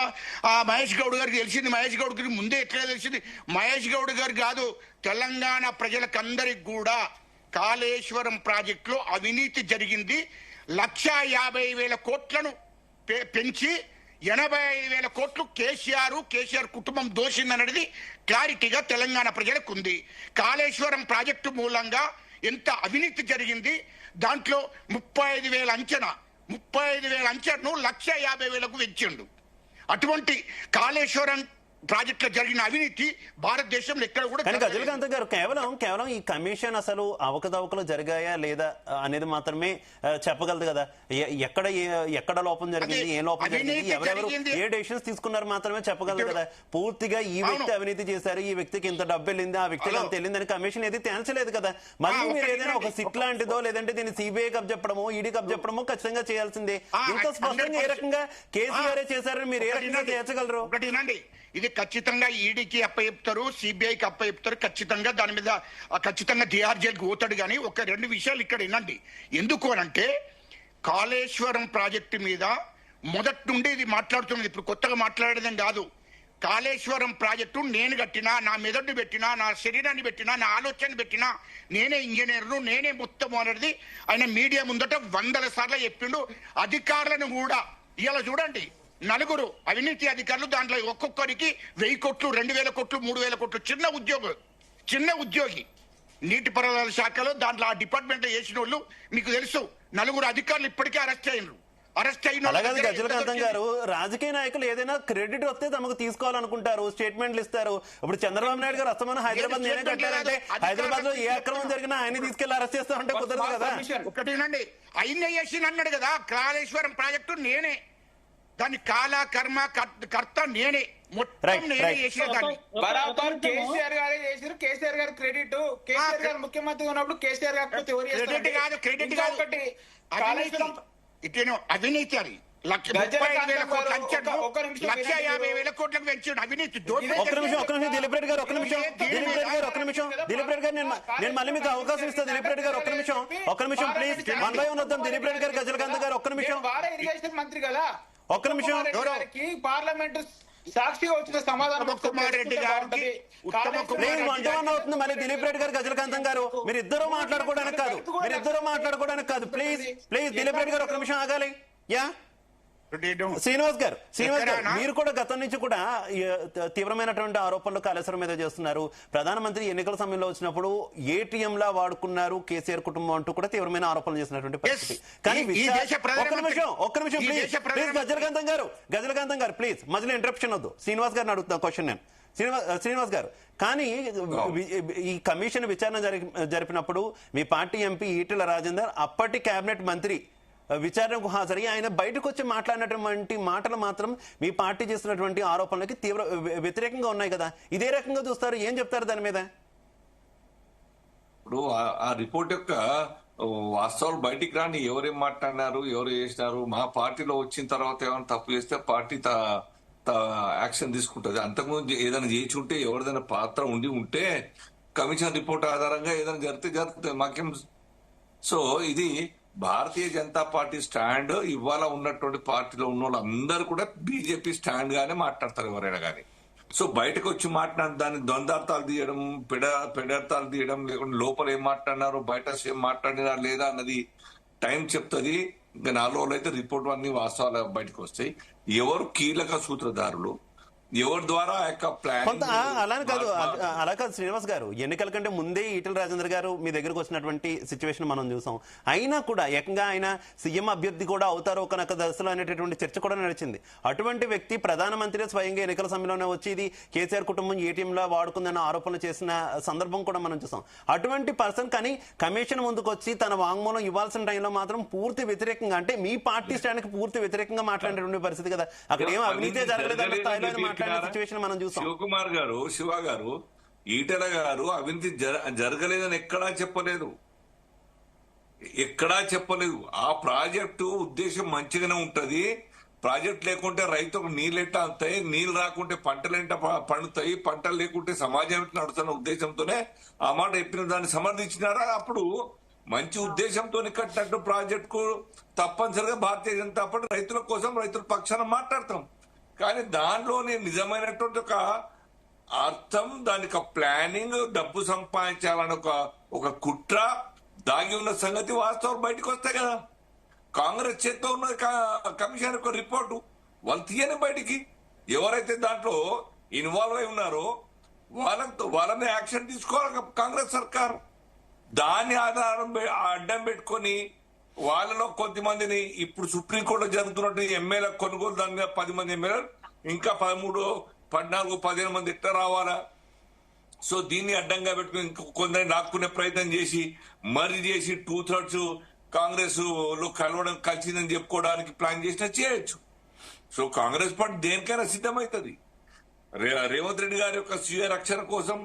మహేష్ గౌడ్ గారికి తెలిసింది, మహేష్ గౌడ్ గారికి ముందే ఎట్లా తెలిసింది? మహేష్ గౌడ్ గారు కాదు, తెలంగాణ ప్రజలకందరికి కూడా కాళేశ్వరం ప్రాజెక్టులో అవినీతి జరిగింది. 1,50,000 కోట్లను పెంచి 85,000 కోట్లు కేసీఆర్ కుటుంబం దోషిందనేది క్లారిటీగా తెలంగాణ ప్రజలకు ఉంది. కాళేశ్వరం ప్రాజెక్టు మూలంగా ఎంత అవినీతి జరిగింది, దాంట్లో 35,000 అంచనా, 35,000 అంచనాను 1,50,000కు పెంచిండు. అటువంటి కాళేశ్వరం ప్రాజెక్టులో జరిగిన అవినీతి భారతదేశంలో ఎక్కడ కూడా. కానీ గజలకాంత్ గారు కేవలం ఈ కమిషన్ అసలు అవకతవకలు జరిగాయా లేదా అనేది మాత్రమే చెప్పగలదు కదా. ఎక్కడ లోపం జరిగింది, ఏ లోపం జరిగింది, ఎవరెవరు ఏ డెసిషన్స్ తీసుకున్నారు మాత్రమే చెప్పగలదు కదా. పూర్తిగా ఈ వ్యక్తి అవినీతి చేశారు, ఈ వ్యక్తికి ఇంత డబ్బు వెళ్ళింది, ఆ వ్యక్తికి అంత వెళ్ళిందని కమిషన్ ఏది తేల్చలేదు కదా. మళ్ళీ మీరు ఏదైనా ఒక సిట్ లాంటిదో లేదంటే దీన్ని సిబిఐ కప్ చెప్పడమో ఈడీ కప్ చెప్పడమో ఖచ్చితంగా చేయాల్సిందే. ఇంత స్పష్టంగా ఏ రకంగా కేసీఆర్ చేశారని మీరు ఏ రకంగా తేల్చగలరు? ఇది ఖచ్చితంగా ఈడీకి అప్పచెప్తారు, సిబిఐకి అప్పచెప్తారు. ఖచ్చితంగా దాని మీద ఖచ్చితంగా తిహార్ జైలుకి పోతాడు. కానీ ఒక 2 విషయాలు ఇక్కడ వినండి. ఎందుకు అనంటే కాళేశ్వరం ప్రాజెక్టు మీద మొదటి నుండి ఇది మాట్లాడుతున్నది, ఇప్పుడు కొత్తగా మాట్లాడేదేం కాదు. కాళేశ్వరం ప్రాజెక్టు నేను కట్టినా, నా మెదడుని పెట్టినా, నా శరీరాన్ని పెట్టినా, నా ఆలోచన పెట్టినా, నేనే ఇంజనీర్ను, నేనే మొత్తం అనేది ఆయన మీడియా ముందట 100 సార్లు చెప్పిండు. అధికారులను కూడా ఇలా చూడండి, 4 అవినీతి అధికారులు, దాంట్లో ఒక్కొక్కరికి 1,000 కోట్లు, 2,000 కోట్లు, 3,000 కోట్లు. చిన్న ఉద్యోగి నీటిపారుదల శాఖలో దాంట్లో ఆ డిపార్ట్మెంట్ చేసిన వాళ్ళు మీకు తెలుసు. 4 అధికారులు ఇప్పటికే అరెస్ట్ అయినారు. అలాగే గజలకాంతం గారు, రాజకీయ నాయకులు ఏదైనా క్రెడిట్ వస్తే తమకు తీసుకోవాలనుకుంటారు, స్టేట్మెంట్లు ఇస్తారు. ఇప్పుడు చంద్రబాబు నాయుడు గారు అస్తమానం హైదరాబాద్ నేనే కట్టారంటే హైదరాబాద్ లో ఏ అక్రమం జరిగినా ఆయన తీసుకెళ్లి అరెస్ట్ చేస్తామంటే కుదరదు కదా. ఒకటేనండి, ఆయన చేసి అన్నాడు కదా, కాళేశ్వరం ప్రాజెక్టు నేనే, దాని కాల కర్మ కర్త నేనే, మొత్తం నేనే చేసిన దాన్ని. బరాబర్ కేసీఆర్ గారే చేసారు. కేసీఆర్ గారు క్రెడిట్, కేసీఆర్ గారు ముఖ్యమంత్రి ఉన్నప్పుడు కేసీఆర్ గారు క్రెడిట్ కాదు ఇటేనో అవినీతి. అది 35,000 కోట్ల అంచనా 1,50,000 కోట్లకు పెంచాడు అవినీతి. ఒక్క నిమిషం దిలీప్ రెడ్డి గారు, ఒక్క నిమిషం దిలీప్ రెడ్డి గారు, నేను మళ్ళీ మీకు అవకాశం ఇస్తాను. దిలీప్ రెడ్డి గారు ఒక్క నిమిషం ప్లీజ్, 1/1 వద్దాం. దిలీప్ రెడ్డి గారు, గజలకాంత్ గారు ఒక్క నిమిషం, ఇరిగేషన్ మంత్రి కదా, ఒక్క నిమిషం. పార్లమెంట్ సాక్షిగా వచ్చిన సమాధానం కుమార్ రెడ్డి గారికి ప్లీజ్ 1-to-1 అవుతుంది. మళ్ళీ దిలీప్ రెడ్డి గారు, గజలకాంతం గారు మీరు ఇద్దరు మాట్లాడుకోవడానికి కాదు. ప్లీజ్ దిలీప్ రెడ్డి గారు ఒక్క నిమిషం ఆగాలి. యా శ్రీనివాస్ గారు మీరు కూడా గతం నుంచి కూడా తీవ్రమైనటువంటి ఆరోపణలు కాళేశ్వరం మీద చేస్తున్నారు. ప్రధానమంత్రి ఎన్నికల సమయంలో వచ్చినప్పుడు ఏటీఎం లా వాడుకున్నారు కేసీఆర్ కుటుంబం అంటూ కూడా తీవ్రమైన ఆరోపణలు చేసినటువంటి పరిస్థితి. కానీ ఒక్క నిమిషం ప్లీజ్ గజలకాంతం గారు ప్లీజ్ మధ్యలో ఇంటరప్షన్ వద్దు. శ్రీనివాస్ గారిని అడుగుతున్నా క్వశ్చన్ నేను. శ్రీనివాస్ గారు, కానీ ఈ కమిషన్ విచారణ జరిపినప్పుడు మీ పార్టీ ఎంపీ ఈటెల రాజేందర్ అప్పటి కేబినెట్ మంత్రి విచారణకు హాజరై ఆయన బయటకు వచ్చి మాట్లాడినటువంటి మాటలు మాత్రం మీ పార్టీ చేస్తున్నటువంటి ఆరోపణలకి తీవ్ర వ్యతిరేకంగా ఉన్నాయి కదా. ఇదే రకంగా చూస్తారు, ఏం చెప్తారు దాని మీద? ఇప్పుడు ఆ రిపోర్ట్ యొక్క వాస్తవాలు బయటికి రాని, ఎవరేం మాట్లాడినారు, ఎవరు చేసినారు. మా పార్టీలో వచ్చిన తర్వాత ఏమైనా తప్పు చేస్తే పార్టీ యాక్షన్ తీసుకుంటది. అంతకుముందు ఏదైనా చేసి ఉంటే, ఎవరిదైనా పాత్ర ఉంటే కమిషన్ రిపోర్ట్ ఆధారంగా ఏదైనా జరుగుతుంది మాకేం. సో ఇది భారతీయ జనతా పార్టీ స్టాండ్. ఇవాళ ఉన్నటువంటి పార్టీలో ఉన్న వాళ్ళందరూ కూడా బీజేపీ స్టాండ్ గానే మాట్లాడతారు ఎవరైనా కానీ. సో బయటకు వచ్చి మాట్లాడిన దాన్ని ద్వంద్వార్థాలు తీయడం, పెడార్థాలు తీయడం, లేకుంటే లోపల ఏం మాట్లాడినారు, బయట ఏం మాట్లాడినారు లేదా అన్నది టైం చెప్తుంది. ఇంకా 4 రోజులు అయితే రిపోర్ట్ అన్ని వాస్తవాలు బయటకు వస్తాయి. ఎవరు కీలక సూత్రధారులు, ఎవరి ద్వారా ఆ యొక్క కొంత అలా కాదు ప్లాన్. శ్రీనివాస్ గారు, ఎన్నికల కంటే ముందే ఈటెల రాజేందర్ గారు మీ దగ్గరకు వచ్చినటువంటి సిచ్యువేషన్ మనం చూసాం. అయినా కూడా ఏకంగా ఆయన సీఎం అభ్యర్థి కూడా అవుతారో ఒక దశలో అనేటటువంటి చర్చ కూడా నడిచింది. అటువంటి వ్యక్తి ప్రధానమంత్రి స్వయంగా ఎన్నికల సమయంలోనే వచ్చి ఇది కేసీఆర్ కుటుంబం ఏటీఎంలా వాడుకుందన్న ఆరోపణలు చేసిన సందర్భం కూడా మనం చూసాం. అటువంటి పర్సన్ కానీ కమిషన్ ముందుకు వచ్చి తన వాంగ్మూలం ఇవ్వాల్సిన టైంలో మాత్రం పూర్తి వ్యతిరేకంగా, అంటే మీ పార్టీ స్టాండ్కి పూర్తి వ్యతిరేకంగా మాట్లాడేటువంటి పరిస్థితి కదా. అక్కడ ఏం అవినీతి జరగలేదన్న స్థాయిలో సిచ్యువేషన్ మనం చూసాం. శివకుమార్ గారు, శివ గారు, ఈటెల గారు అవినీతి జరగలేదని ఎక్కడా చెప్పలేదు. ఆ ప్రాజెక్టు ఉద్దేశం మంచిగానే ఉంటది. ప్రాజెక్ట్ లేకుంటే రైతుకు నీళ్ళు ఎట్టా అందుతాయి, నీళ్ళు రాకుంటే పంటలు ఎంట పండుతాయి, పంటలు లేకుంటే సమాజం నడుస్తున్న ఉద్దేశంతోనే ఆ మాట చెప్పిన దాన్ని సమర్థించినారా. అప్పుడు మంచి ఉద్దేశంతో కట్టినట్టు ప్రాజెక్టుకు తప్పనిసరిగా భారతీయ జనతా పార్టీ రైతుల కోసం, రైతుల పక్షాన మాట్లాడతాం. కానీ దానిలోనే నిజమైనటువంటి ఒక అర్థం, దానికి ప్లానింగ్, డబ్బు సంపాదించాలని ఒక కుట్ర దాగి ఉన్న సంగతి వాస్తవం బయటకు వస్తాయి కదా. కాంగ్రెస్ చేతితో ఉన్న కమిషన్ యొక్క రిపోర్టు వాళ్ళు తీయని బయటికి. ఎవరైతే దాంట్లో ఇన్వాల్వ్ అయి ఉన్నారో వాళ్ళని యాక్షన్ తీసుకోవాలి కాంగ్రెస్ సర్కార్. దాన్ని అడ్డం పెట్టుకొని వాళ్ళలో కొద్దిమందిని ఇప్పుడు సుప్రీంకోర్టులో జరుగుతున్నట్టు ఎమ్మెల్యే కొనుగోలు, దాని మీద 10 మంది ఎమ్మెల్యేలు, ఇంకా 13, 14, 15 మంది ఇట్లా రావాలా. సో దీన్ని అడ్డంగా పెట్టుకుని కొందరిని లాక్కునే ప్రయత్నం చేసి మర్జీ చేసి 2/3 కాంగ్రెస్ లో కలిసిందని చెప్పుకోవడానికి ప్లాన్ చేసినా చేయొచ్చు. సో కాంగ్రెస్ పార్టీ దేనికైనా సిద్ధమవుతుంది. రేవంత్ రెడ్డి గారి యొక్క స్వీయ రక్షణ కోసం,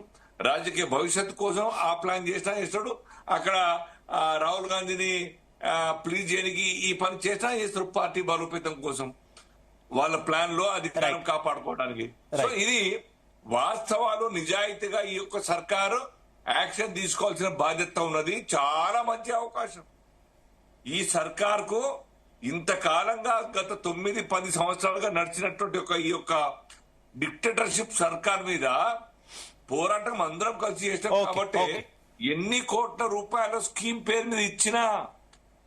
రాజకీయ భవిష్యత్తు కోసం ఆ ప్లాన్ చేస్తాడు. అక్కడ రాహుల్ గాంధీని ప్లీజ్ చేయడానికి ఈ పని చేస్తారు పార్టీ బలోపేతం కోసం, వాళ్ళ ప్లాన్ లో అధికారం కాపాడుకోవడానికి. సో ఇది వాస్తవాలు, నిజాయితీగా ఈ యొక్క సర్కారు యాక్షన్ తీసుకోవాల్సిన బాధ్యత ఉన్నది. చాలా మంచి అవకాశం ఈ సర్కార్కు. ఇంతకాలంగా గత 9-10 సంవత్సరాలుగా నడిచినటువంటి ఈ యొక్క డిక్టేటర్షిప్ సర్కార్ మీద పోరాటం అందరం కలిసి చేస్తాం. కాబట్టి ఎన్ని కోట్ల రూపాయల స్కీమ్ పేరు మీద ఇచ్చినా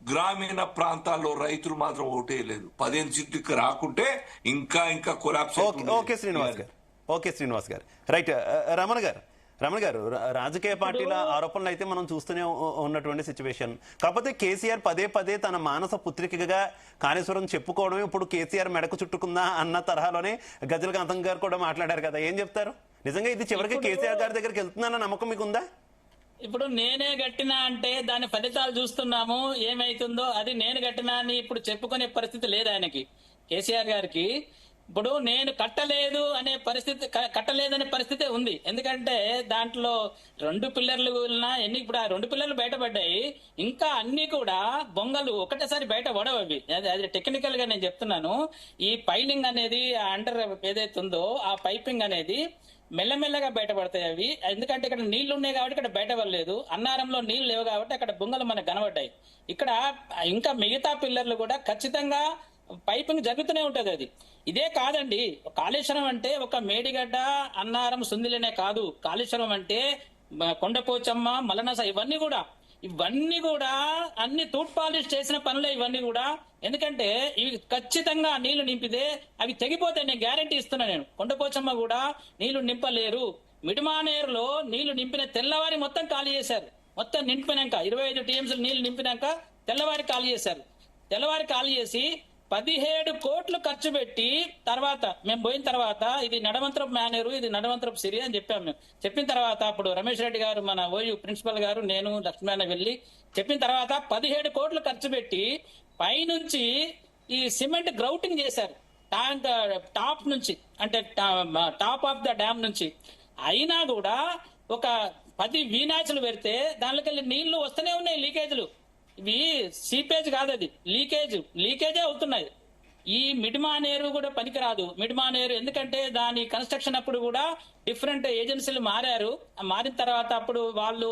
గ్రామీణ ప్రాంతాల్లో రైతులు మాత్రం ఓటేయలేదు. 15 సీట్లకు రాకుంటే ఇంకా కొలాప్స్. ఓకే శ్రీనివాస్ గారు రైట్. రమణ గారు రాజకీయ పార్టీల ఆరోపణలు అయితే మనం చూస్తూనే ఉన్నటువంటి సిచ్యువేషన్. కాకపోతే కేసీఆర్ పదే తన మానస పుత్రికగా కాళేశ్వరం చెప్పుకోవడం ఇప్పుడు కేసీఆర్ మెడకు చుట్టుకుందా అన్న తరహాలోనే గజలకాంతం గారు కూడా మాట్లాడారు కదా. ఏం చెప్తారు? నిజంగా ఇది చివరికి కేసీఆర్ గారి దగ్గరికి వెళ్తుందన్న నమ్మకం మీకుందా? ఇప్పుడు నేనే గట్టినా అంటే దాని ఫలితాలు చూస్తున్నాము, ఏమైతుందో. అది నేను గట్టినా అని ఇప్పుడు చెప్పుకునే పరిస్థితి లేదు ఆయనకి, కేసీఆర్ గారికి. ఇప్పుడు నేను కట్టలేదనే పరిస్థితి ఉంది. ఎందుకంటే దాంట్లో 2 పిల్లర్లు ఇప్పుడు ఆ 2 పిల్లర్లు బయటపడ్డాయి. ఇంకా అన్ని కూడా బొంగలు ఒకటేసారి బయట పడవవి. అది టెక్నికల్ గా నేను చెప్తున్నాను. ఈ పైలింగ్ అనేది అండర్ ఏదైతే ఉందో ఆ పైపింగ్ అనేది మెల్లమెల్లగా బయటపడతాయి అవి. ఎందుకంటే ఇక్కడ నీళ్లు ఉన్నాయి కాబట్టి ఇక్కడ బయట పడలేదు. అన్నారంలో నీళ్లు లేవు కాబట్టి అక్కడ బొంగలు మనకు కనబడ్డాయి. ఇక్కడ ఇంకా మిగతా పిల్లర్లు కూడా ఖచ్చితంగా పైపింగ్ జరుగుతూనే ఉంటది. అది ఇదే కాదండి. కాళేశ్వరం అంటే ఒక మేడిగడ్డ, అన్నారం, సుందిలనే కాదు. కాళేశ్వరం అంటే కొండపోచమ్మ, మలనస, ఇవన్నీ కూడా అన్ని తూట్ పాలిష్ చేసిన పనులే ఇవన్నీ కూడా. ఎందుకంటే ఇవి ఖచ్చితంగా నీళ్లు నింపితే అవి తెగిపోతాయి. నేను గ్యారంటీ ఇస్తున్నా. నేను కొండపోచమ్మ కూడా నీళ్లు నింపలేరు. మిడిమానేరులో నీళ్లు నింపిన తెల్లవారి మొత్తం ఖాళీ చేశారు. మొత్తం నింపినాక 25 TMC నీళ్లు నింపినాక తెల్లవారి ఖాళీ చేశారు. తెల్లవారి ఖాళీ చేసి 17 కోట్లు ఖర్చు పెట్టి తర్వాత మేము పోయిన తర్వాత ఇది నడవంతరపు మేనేరు, ఇది నడవంతరపు సిరి అని చెప్పాము. మేము చెప్పిన తర్వాత అప్పుడు రమేష్ రెడ్డి గారు, మన ఓయూ ప్రిన్సిపల్ గారు, నేను, లక్ష్మణ వెళ్ళి చెప్పిన తర్వాత 17 కోట్లు ఖర్చు పెట్టి పైనుంచి ఈ సిమెంట్ గ్రౌటింగ్ చేశారు. ట్యాంక్ టాప్ నుంచి, అంటే టాప్ ఆఫ్ ద డ్యామ్ నుంచి. అయినా కూడా ఒక 10 వీనాచులు పెడితే దానిలోకి నీళ్లు వస్తూనే ఉన్నాయి, లీకేజ్లు. ఇవి సీపేజ్ కాదు, అది లీకేజే అవుతున్నాయి. ఈ మిడ్మానేరు కూడా పనికిరాదు. మిడ్మానేరు ఎందుకంటే దాని కన్స్ట్రక్షన్ అప్పుడు కూడా డిఫరెంట్ ఏజెన్సీలు మారారు. మారిన తర్వాత అప్పుడు వాళ్ళు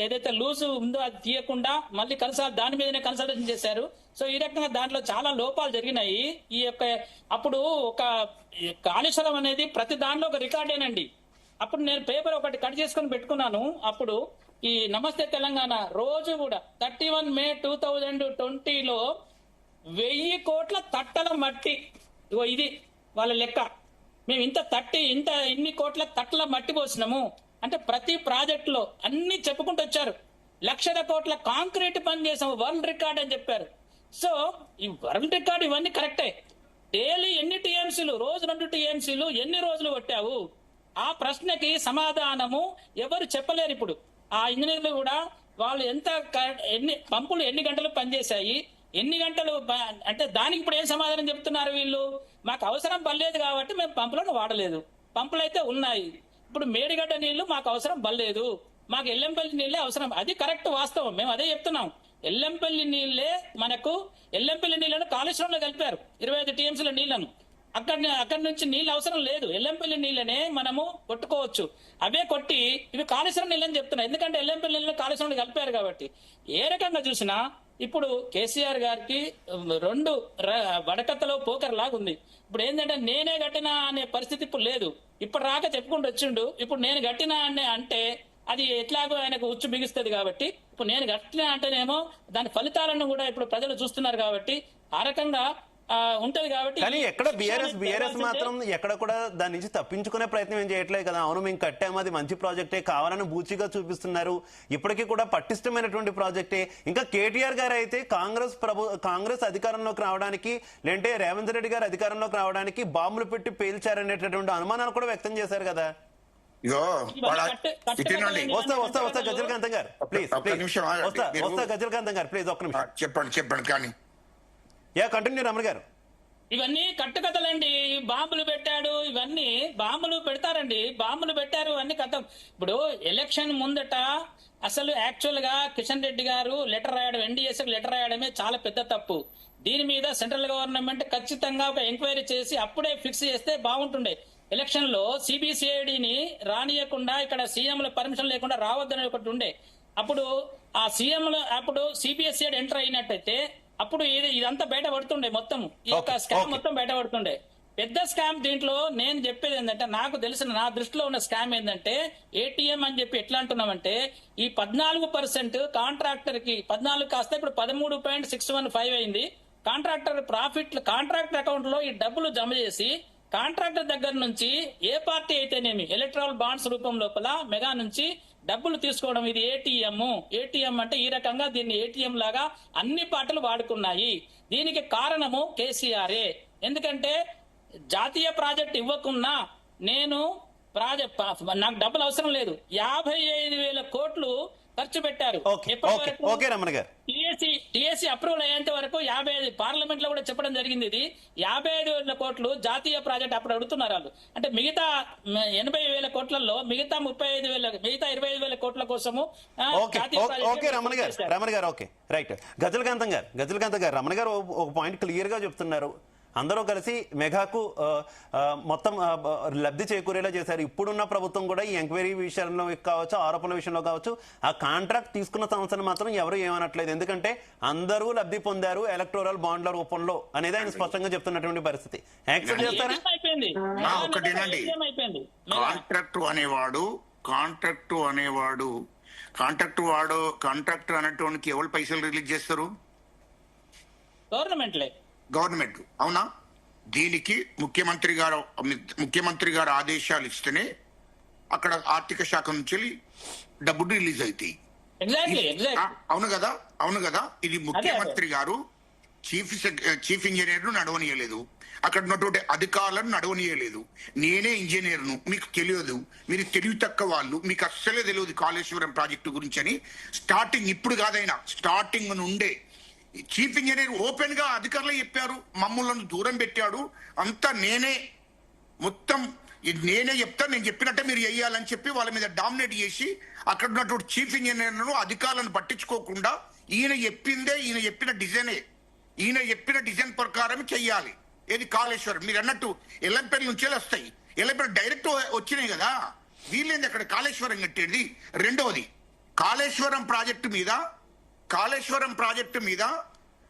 ఏదైతే లూజ్ ఉందో అది తీయకుండా మళ్ళీ దాని మీదనే కన్సల్టేషన్ చేశారు. సో ఈ రకంగా దాంట్లో చాలా లోపాలు జరిగినాయి. ఈ యొక్క అప్పుడు ఒక కాళేశ్వరం అనేది ప్రతి దాంట్లో ఒక రికార్డేనండి. అప్పుడు నేను పేపర్ ఒకటి కట్ చేసుకొని పెట్టుకున్నాను. అప్పుడు ఈ నమస్తే తెలంగాణ రోజు కూడా 31 మే 2020లో 1000 కోట్ల తట్టల మట్టి, ఇగో ఇది వాళ్ళ లెక్క. మేము ఇన్ని కోట్ల తట్టల మట్టి పోసినాము అంటే ప్రతి ప్రాజెక్ట్ లో అన్ని చెప్పుకుంటూ వచ్చారు. 1,00,000 కోట్ల కాంక్రీట్ పని చేసాము, వరల్డ్ రికార్డ్ అని చెప్పారు. సో ఈ వరల్డ్ రికార్డ్ ఇవన్నీ కరెక్టే. డైలీ ఎన్ని టీఎంసీలు, రోజు 2 టీఎంసీలు ఎన్ని రోజులు కొట్టావు? ఆ ప్రశ్నకి సమాధానము ఎవరు చెప్పలేరు. ఇప్పుడు ఆ ఇంజనీర్లు కూడా వాళ్ళు ఎన్ని పంపులు ఎన్ని గంటలు పనిచేశాయి, ఎన్ని గంటలు అంటే దానికి ఇప్పుడు ఏం సమాధానం చెప్తున్నారు వీళ్ళు? మాకు అవసరం పడలేదు కాబట్టి మేము పంపులను వాడలేదు. పంపులు అయితే ఉన్నాయి. ఇప్పుడు మేడిగడ్డ నీళ్లు మాకు అవసరం పడలేదు, మాకు ఎల్లంపల్లి నీళ్లే అవసరం. అది కరెక్ట్, వాస్తవం. మేము అదే చెప్తున్నాం. ఎల్లంపల్లి నీళ్లను కాళేశ్వరంలో కలిపారు, 25 టీఎంసీల నీళ్లను. అక్కడి నుంచి నీళ్ళు అవసరం లేదు. ఎల్లంపల్లి నీళ్ళనే మనము కొట్టుకోవచ్చు. అవే కొట్టి ఇవి కాళేశ్వరం నీళ్ళని చెప్తున్నాయి. ఎందుకంటే ఎల్లంపల్లి నీళ్ళని కాళేశ్వరంలో కలిపారు కాబట్టి. ఏ రకంగా చూసినా ఇప్పుడు కేసీఆర్ గారికి 2 వడకత్తలో పోకర్ లాగుంది. ఇప్పుడు ఏంటంటే నేనే కట్టినా అనే పరిస్థితి ఇప్పుడు లేదు. ఇప్పుడు రాక చెప్పుకుంటూ వచ్చిండు. ఇప్పుడు నేను కట్టినా అంటే అది ఎట్లాగో ఆయనకు ఉచ్చు బిగిస్తుంది కాబట్టి ఇప్పుడు నేను కట్టినా అంటేనేమో దాని ఫలితాలను కూడా ఇప్పుడు ప్రజలు చూస్తున్నారు కాబట్టి ఆ రకంగా ఉంటది. కాబట్టి కానీ ఎక్కడ బీఆర్ఎస్ మాత్రం ఎక్కడ కూడా దాని నుంచి తప్పించుకునే ప్రయత్నం ఏం చేయట్లేదు కదా. అవును మేము కట్టాము, అది మంచి ప్రాజెక్టే, కావాలని బూచిగా చూపిస్తున్నారు. ఇప్పటికీ కూడా పటిష్టమైనటువంటి ప్రాజెక్టే. ఇంకా కేటీఆర్ గారు అయితే కాంగ్రెస్ అధికారంలోకి రావడానికి, లేదంటే రేవంత్ రెడ్డి గారు అధికారంలోకి రావడానికి బాంబులు పెట్టి పేల్చారనేటటువంటి అనుమానాలు కూడా వ్యక్తం చేశారు కదా. వస్తా గజల్కాంతం గారు ప్లీజ్, వస్తా గజల్కాంతం గారు ప్లీజ్ ఒక్క నిమిషం చెప్పండి కానీ కంటిన్యూ రమణ గారు. ఇవన్నీ కట్టుకథలండి. బాంబులు పెట్టాడు, ఇవన్నీ బాంబులు పెడతారండి, బాంబులు పెట్టారు అన్ని కథ. ఇప్పుడు ఎలక్షన్ ముందట అసలు యాక్చువల్ గా కిషన్ రెడ్డి గారు లెటర్ రాయడం, ఎన్డీఎస్కి లెటర్ రాయడమే చాలా పెద్ద తప్పు. దీని మీద సెంట్రల్ గవర్నమెంట్ ఖచ్చితంగా ఒక ఎంక్వైరీ చేసి అప్పుడే ఫిక్స్ చేస్తే బాగుంటుండే. ఎలక్షన్ లో సిబిసిఐడిని రానియకుండా ఇక్కడ సీఎంల పర్మిషన్ లేకుండా రావద్దని ఒకటి ఉండే. అప్పుడు ఆ సీఎంలు అప్పుడు సిబిఎస్ఈడి ఎంటర్ అయినట్టయితే అప్పుడు ఇదంతా బయట పడుతుండే, మొత్తం ఈ యొక్క స్కామ్ మొత్తం బయట పడుతుండే. పెద్ద స్కామ్ దీంట్లో నేను చెప్పేది ఏంటంటే, నాకు తెలిసిన నా దృష్టిలో ఉన్న స్కామ్ ఏంటంటే ఏటీఎం అని చెప్పి ఎట్లా అంటున్నామంటే, ఈ 14% కాంట్రాక్టర్ కి 14 కాస్త ఇప్పుడు 13.615 అయింది. కాంట్రాక్టర్ అకౌంట్ లో ఈ డబ్బులు జమ చేసి కాంట్రాక్టర్ దగ్గర నుంచి ఏ పార్టీ అయితేనేమి ఎలక్ట్రల్ బాండ్స్ రూపం లోపల మెగా నుంచి డబ్బులు తీసుకోవడం, ఇది ఏటీఎం అంటే ఈ రకంగా దీన్ని ఏటీఎం లాగా అన్ని పార్టీలు వాడుకున్నాయి. దీనికి కారణము కేసీఆరే. ఎందుకంటే జాతీయ ప్రాజెక్ట్ ఇవ్వకున్నా నేను నాకు డబ్బులు అవసరం లేదు, 55,000 కోట్లు ఖర్చు పెట్టారు. టీఎస్సీ అప్రూవల్ అయ్యేంత వరకు 55 పార్లమెంట్ లో కూడా చెప్పడం జరిగింది. ఇది 55,000 కోట్లు జాతీయ ప్రాజెక్ట్ అప్పుడు అడుగుతున్నారు వాళ్ళు. అంటే మిగతా 80,000 కోట్లలో మిగతా 25,000 కోట్ల కోసము రమణ గారు ఓకే రైట్. గజల్కాంతం గారు రమణ గారు ఒక పాయింట్ క్లియర్ గా చెప్తున్నారు. అందరూ కలిసి మెగాకు మొత్తం లబ్ధి చేకూరేలా చేశారు. ఇప్పుడున్న ప్రభుత్వం కూడా ఈ ఎంక్వైరీ విషయంలో కావచ్చు, ఆరోపణల విషయంలో కావచ్చు, ఆ కాంట్రాక్ట్ తీసుకున్న సంస్థను మాత్రం ఎవరు ఏమనట్లేదు. ఎందుకంటే అందరూ లబ్ధి పొందారు ఎలక్టోరల్ బాండ్ల రూపంలో అనేది ఆయన స్పష్టంగా చెప్తున్నటువంటి పరిస్థితి. యాక్సెప్ట్ చేస్తారా? ఒకటేనండి, కాంట్రాక్టర్ అనేటువంటి ఎవరు పైసలు రిలీజ్ చేస్తారు? గవర్నమెంట్. అవునా? దీనికి ముఖ్యమంత్రి గారు ఆదేశాలు ఇస్తేనే అక్కడ ఆర్థిక శాఖ నుంచి డబ్బులు రిలీజ్ అవుతాయి. అవును కదా. ఇది ముఖ్యమంత్రి గారు చీఫ్ ఇంజనీర్ ను నడవనీయలేదు, అక్కడ ఉన్నటువంటి అధికారులను నడవనీయలేదు. నేనే ఇంజనీర్ను, మీకు తెలియదు, మీరు తెలివి తక్కువ వాళ్ళు, మీకు అస్సలే తెలియదు కాళేశ్వరం ప్రాజెక్టు గురించి అని ఇప్పుడు కాదైనా స్టార్టింగ్ నుండే చీఫ్ ఇంజనీర్ ఓపెన్ గా అధికారులు చెప్పారు. మమ్మల్ని దూరం పెట్టాడు, అంతా నేనే మొత్తం ఇది నేనే చెప్తా, నేను చెప్పినట్టే మీరు చెయ్యాలని చెప్పి వాళ్ళ మీద డామినేట్ చేసి అక్కడ ఉన్నటువంటి చీఫ్ ఇంజనీర్లను అధికారులను పట్టించుకోకుండా ఈయన చెప్పిన డిజైన్ ప్రకారం చెయ్యాలి. ఏది కాళేశ్వరం మీరు అన్నట్టు ఎల్లంపల్లి నుంచే వస్తాయి, ఎల్లంపల్లి డైరెక్ట్ వచ్చినాయి కదా, వీళ్ళేంది అక్కడ కాళేశ్వరం కట్టేది. రెండవది కాళేశ్వరం ప్రాజెక్టు మీద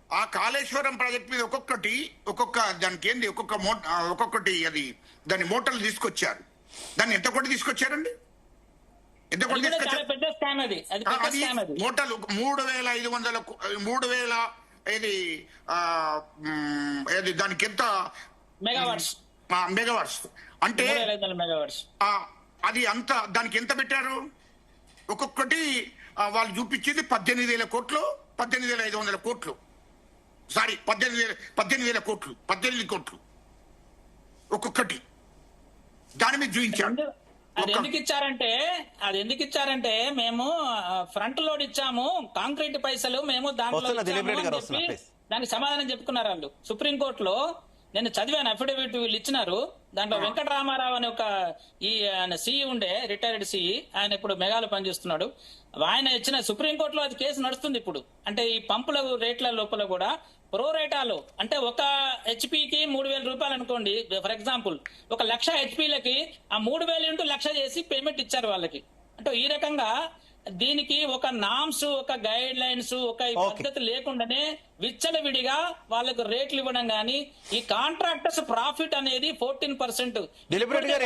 ఆ కాళేశ్వరం ప్రాజెక్ట్ మీద ఒక్కొక్క దానికి ఏంది ఒక్కొక్కటి అది దాని మోటార్లు తీసుకొచ్చారు. దాన్ని ఎంత కొట్టి తీసుకొచ్చారండి? ఎంత కొట్టి తీసుకొచ్చారు? అది మోటార్లు 3,500 ఏది దానికి ఎంత మెగావాట్స్ అంటే అది అంత దానికి ఎంత పెట్టారు? ఒక్కొక్కటి వాళ్ళు చూపించింది 18,000 కోట్లు, 18,500 కోట్లు, సారీ 18,000 కోట్లు, 18 కోట్లు ఒక్కొక్కటి దాని మీద చూపించారు. అది ఎందుకు ఇచ్చారంటే మేము ఫ్రంట్ లోడ్ ఇచ్చాము, కాంక్రీట్ పైసలు మేము దాంట్లో దానికి సమాధానం చెప్పుకున్నారు వాళ్ళు సుప్రీంకోర్టులో. నేను చదివాను అఫిడవిట్ వీళ్ళు ఇచ్చినారు. దాంట్లో వెంకటరామారావు అనే ఒక సిఈ ఉండే, రిటైర్డ్ సిఈ, ఆయన ఇప్పుడు మెగాలో పనిచేస్తున్నాడు. ఆయన ఇచ్చిన సుప్రీంకోర్టులో అది కేసు నడుస్తుంది ఇప్పుడు. అంటే ఈ పంపుల రేట్ల లోపల కూడా ప్రోరేటాలు అంటే ఒక హెచ్పికి 3,000 రూపాయలు అనుకోండి ఫర్ ఎగ్జాంపుల్, 1,00,000 హెచ్పీలకి ఆ 3,000 ఇంటూ 1,00,000 చేసి పేమెంట్ ఇచ్చారు వాళ్ళకి. అంటే ఈ రకంగా దీనికి ఒక నామ్స్, ఒక గైడ్ లైన్స్, ఒక పద్ధతి లేకుండానే విచ్చలవిడిగా వాళ్ళకు రేట్లు ఇవ్వడం గానీ, ఈ కాంట్రాక్టర్స్ ప్రాఫిట్ అనేది 14%. దిలీప్ రెడ్డి గారు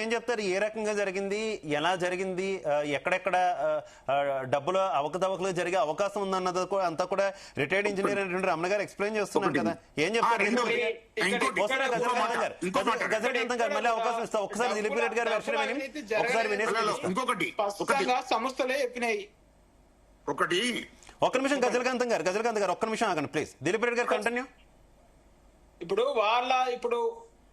ఏం చెప్తారు? ఏ రకంగా జరిగింది, ఎలా జరిగింది, ఎక్కడెక్కడ డబ్బులు అవకతవకలు జరిగే అవకాశం ఉందన్నది అంతా కూడా రిటైర్డ్ ఇంజనీర్ అయినటువంటి రమణ గారు ఎక్స్ప్లెయిన్ చేస్తున్నారు కదా. ఏం చెప్తారు? గజరకాంతం గారు మళ్ళీ అవకాశం ఇస్తా. ఒకసారి దిలీప్ రెడ్డి గారు వెర్షన్ ఒకసారి ఇంకొకటి సంస్థలే చెప్పినాయి. ఒక్క నిమిషం గజరకాంతం గారు ఒక్క నిమిషం ఆగండి ప్లీజ్. దిలీప్ రెడ్డి గారు కంటిన్యూ. ఇప్పుడు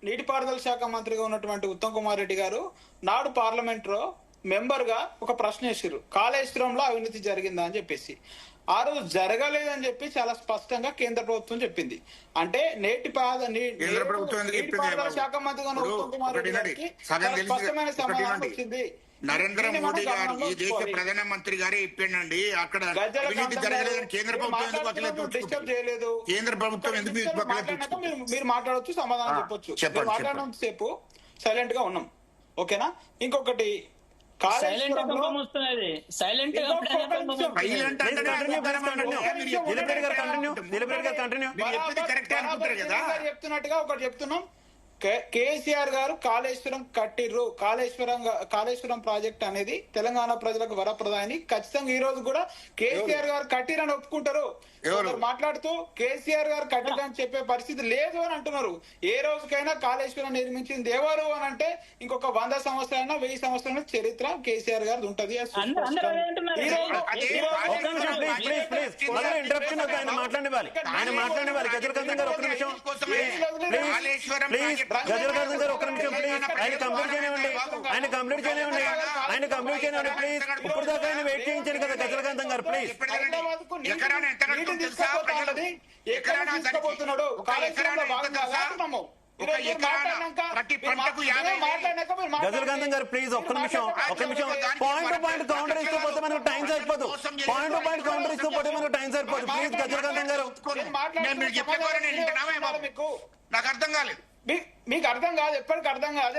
నీటిపారుదల శాఖ మంత్రిగా ఉన్నటువంటి ఉత్తమ్ కుమార్ రెడ్డి గారు నాడు పార్లమెంట్ లో మెంబర్ గా ఒక ప్రశ్న వేసారు, కాళేశ్వరంలో అవినీతి జరిగిందా అని చెప్పేసి. ఆ రోజు జరగలేదని చెప్పి చాలా స్పష్టంగా కేంద్ర ప్రభుత్వం చెప్పింది. అంటే నీటిపారుదల శాఖ మంత్రిగా ఉన్న ఉత్తమ్ కుమార్ రెడ్డి గారికి స్పష్టమైన సమాధానం వచ్చింది. నరేంద్ర మోడీ గారు, ఈ దేశ ప్రధాన మంత్రి గారే చెప్పండి, అక్కడ అవినీతి జరగలేదని కేంద్ర ప్రభుత్వం డిస్టర్బ్ చేయలేదు. కేంద్ర ప్రభుత్వం ఎందుకు మీరు మాట్లాడవచ్చు, సమాధానం చెప్పొచ్చు. మాట్లాడినంత సేపు సైలెంట్ గా ఉన్నాం, ఓకేనా? ఇంకొకటి చెప్తున్నట్టుగా ఒకటి చెప్తున్నాం. కేసీఆర్ గారు కాళేశ్వరం కట్టిర్రు. కాళేశ్వరం ప్రాజెక్ట్ అనేది తెలంగాణ ప్రజలకు వరప్రదాయని ఖచ్చితంగా ఈ రోజు కూడా కేసీఆర్ గారు కట్టిరని ఒప్పుకుంటారు. మాట్లాడుతూ కేసీఆర్ గారు కట్టిరని చెప్పే పరిస్థితి లేదు అని అంటున్నారు. ఏ రోజుకైనా కాళేశ్వరం నిర్మించింది ఎవరు అని అంటే ఇంకొక 100 సంవత్సరాలైనా 1000 సంవత్సరాల చరిత్ర కేసీఆర్ గారిది ఉంటది. గజరకాంతం గారు ఒక్క నిమిషం ప్లీజ్. ఆయన కంప్లీట్ చేయనివ్వండి ప్లీజ్. ఇప్పుడు దాకా ఆయన వెయిట్ చేయించాను కదా గజరకాంతం గారు ప్లీజ్. గజరకాంతం గారు ప్లీజ్ ఒక్క నిమిషం. పాయింట్ టు పాయింట్ కౌంటర్ ఇస్తూ పోతే మనకు టైం సరిపోదు. ప్లీజ్ గజరకాంతం గారు. నాకు అర్థం కాలేదు. మీకు అర్థం కాదు, ఎప్పటికి అర్థం కాదు.